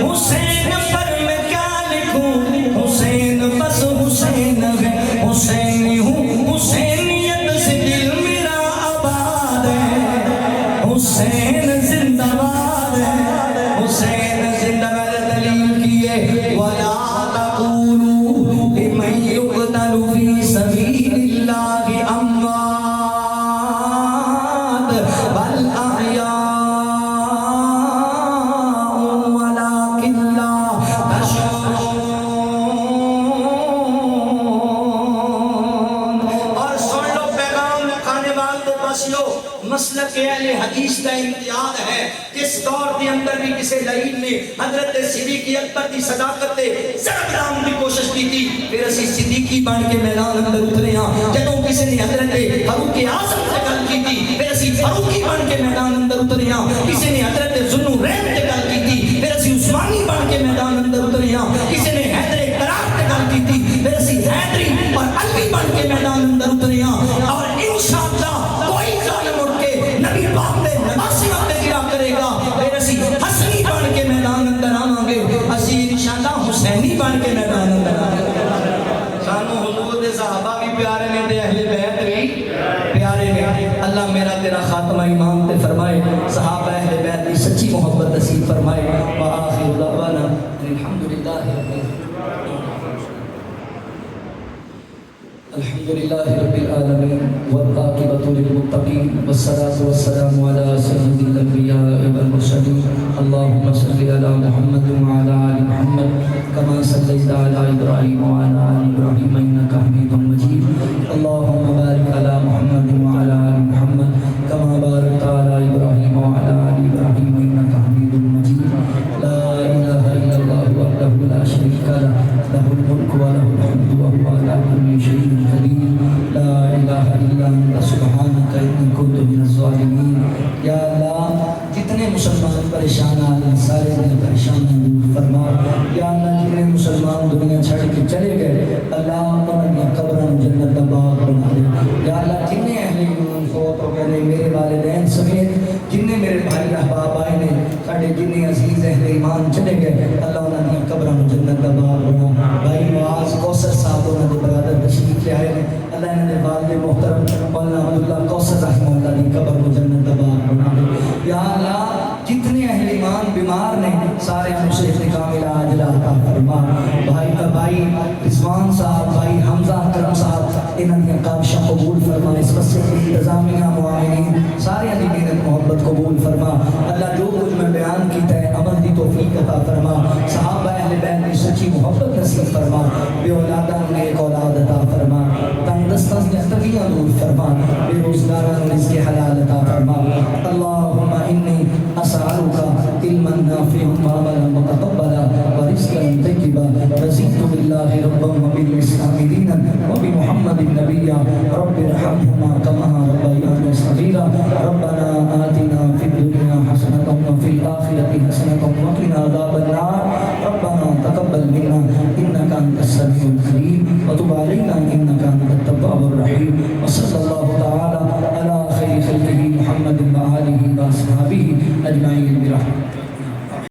حسین پر میں کیا لکھوں حسین بس حسین ہے حسینی ہوں حسینیت سے دل میرا آباد ہے حسین زندہ باد ہے حسین زندہ باد دلیل کیے وَلَا تَقُولُوا لِمَن يُقْتَلُ فِي سَبِيلِ اللَّهِ أَمْوَاتٌ بَلْ أَحْيَاءٌ وَلَكِنْ لَا تَشْعُرُونَ اور سن لو پیغام کھانے والے بسیو مسلک اہل حدیث کا امتیاز ہے کس دور کے اندر بھی کسی لعین نے حضرت صدیق اکبر کی صداقت تے ضرب لام کی کوشش کی تھی پھر اسی صدیقی بن کے میدان اندر اترے ہاں جدوں کسی نے حضرت فاروق اعظم سے گل کی تھی پھر اسی فاروقی بن کے میدان اندر اترے ہاں کسی نے حضرت ذوالنورین سے گل کی تھی پھر اسی عثمانی بن کے میدان اندر اترے ہاں کسی نے حیدر کرار سے گل کی تھی پھر اسی حیدری اور علوی بن کے میدان اندر اترے ہاں اور انشاءاللہ کوئی ظالم اٹھ کے نبی پاک دے نواسیوں تے گرا کرے گا پھر اسی حسنی بن کے میدان اندر آواں گے اسی انشاءاللہ حسینی بن کے میدان اندر آواں گے سانو حضور دے صحابہ بھی پیارے نے تے اہل بیت اللہ میرا تیرا خاتمہ ایمان تے فرمائے، صحابہ اہل بیت کی سچی محبت نصیب فرمائے۔ وآخر دعوانا الحمدللہ رب العالمین والعاقبۃ للمتقین والصلاة والسلام علی سید الانبیاء والمرسلین۔ اللہم صل علی محمد وعلی آل محمد کما صلیت علی ابراہیم وعلی آل ابراہیم انک حمید مجید۔ اللہم بارک علی محمد وعلی آل محمد کما بارکت علی ابراہیم وعلی آل ابراہیم انک حمید مجید۔ لا الہ الا اللہ وحدہ لا شریک لہ، لہ الملک ولہ الحمد وہو علی کل شیء قدیر۔ لا الہ الا انت سبحانک انی کنت من الظالمین۔ یا اللہ جتنے مسلمان پریشان ہیں سارے دن پریشانیاں دور فرما۔ یا اللہ جتنے مسلمان دنیا چھڑ کے چلے گئے اللہ انہاں قبراں جنت دا باغ بنا دے۔ یا اللہ جتنے اہل ایمان فوت ہو گئے میرے والدین سمیت جتنے میرے بھائی احباب آئے نے ساڈے جتنے عزیز اہل ایمان چلے گئے اللہ انہاں دی قبراں جنت دا باغ بنا۔ بھائی نواز کوثر صاحب انہاں دے برادر تشریف لے آئے نے اللہ انہاں دے والد محترم مولانا عبداللہ کوثر رحمہ اللہ دی قبر کو جنت دا باغ بنا دے۔ یا اللہ جتنے اہل ایمان بیمار نے سارے مصیبت کامل عاجل عطا فرما۔ بھائی رضوان صاحب، بھائی حمزہ کرم صاحب انہاں دی کاوشاں قبول فرما۔ اس مسجد کی انتظامیہ معاونین سارے دی محنت محبت قبول فرما۔ اللہ جو کچھ میں بیان کیتا ہے عمل دی توفیق عطا فرما۔ صحابہ اہل بیت کی سچی محبت نصیب فرما۔ بے اولاداں نے ایک اولاد عطا فرما۔ تنگ دستاں دی تنگیاں دور فرما۔ بے روزگاراں نے رزق حلال عطا فرما۔ اللہم انی اسألک علما نافعا وعملا متقبلا ورزقا طیبا رضیت باللہ ربا وبالاسلام دینا وبمحمد نبیا رب ارحمہما کما ربیانی صغیرا ربنا آتنا فی الدنیا حسنۃ وفی الآخرۃ حسنۃ وقنا عذاب النار ربنا تقبل منا انک انت السمیع العلیم وتب علینا انک انت التواب الرحیم وصلی اللہ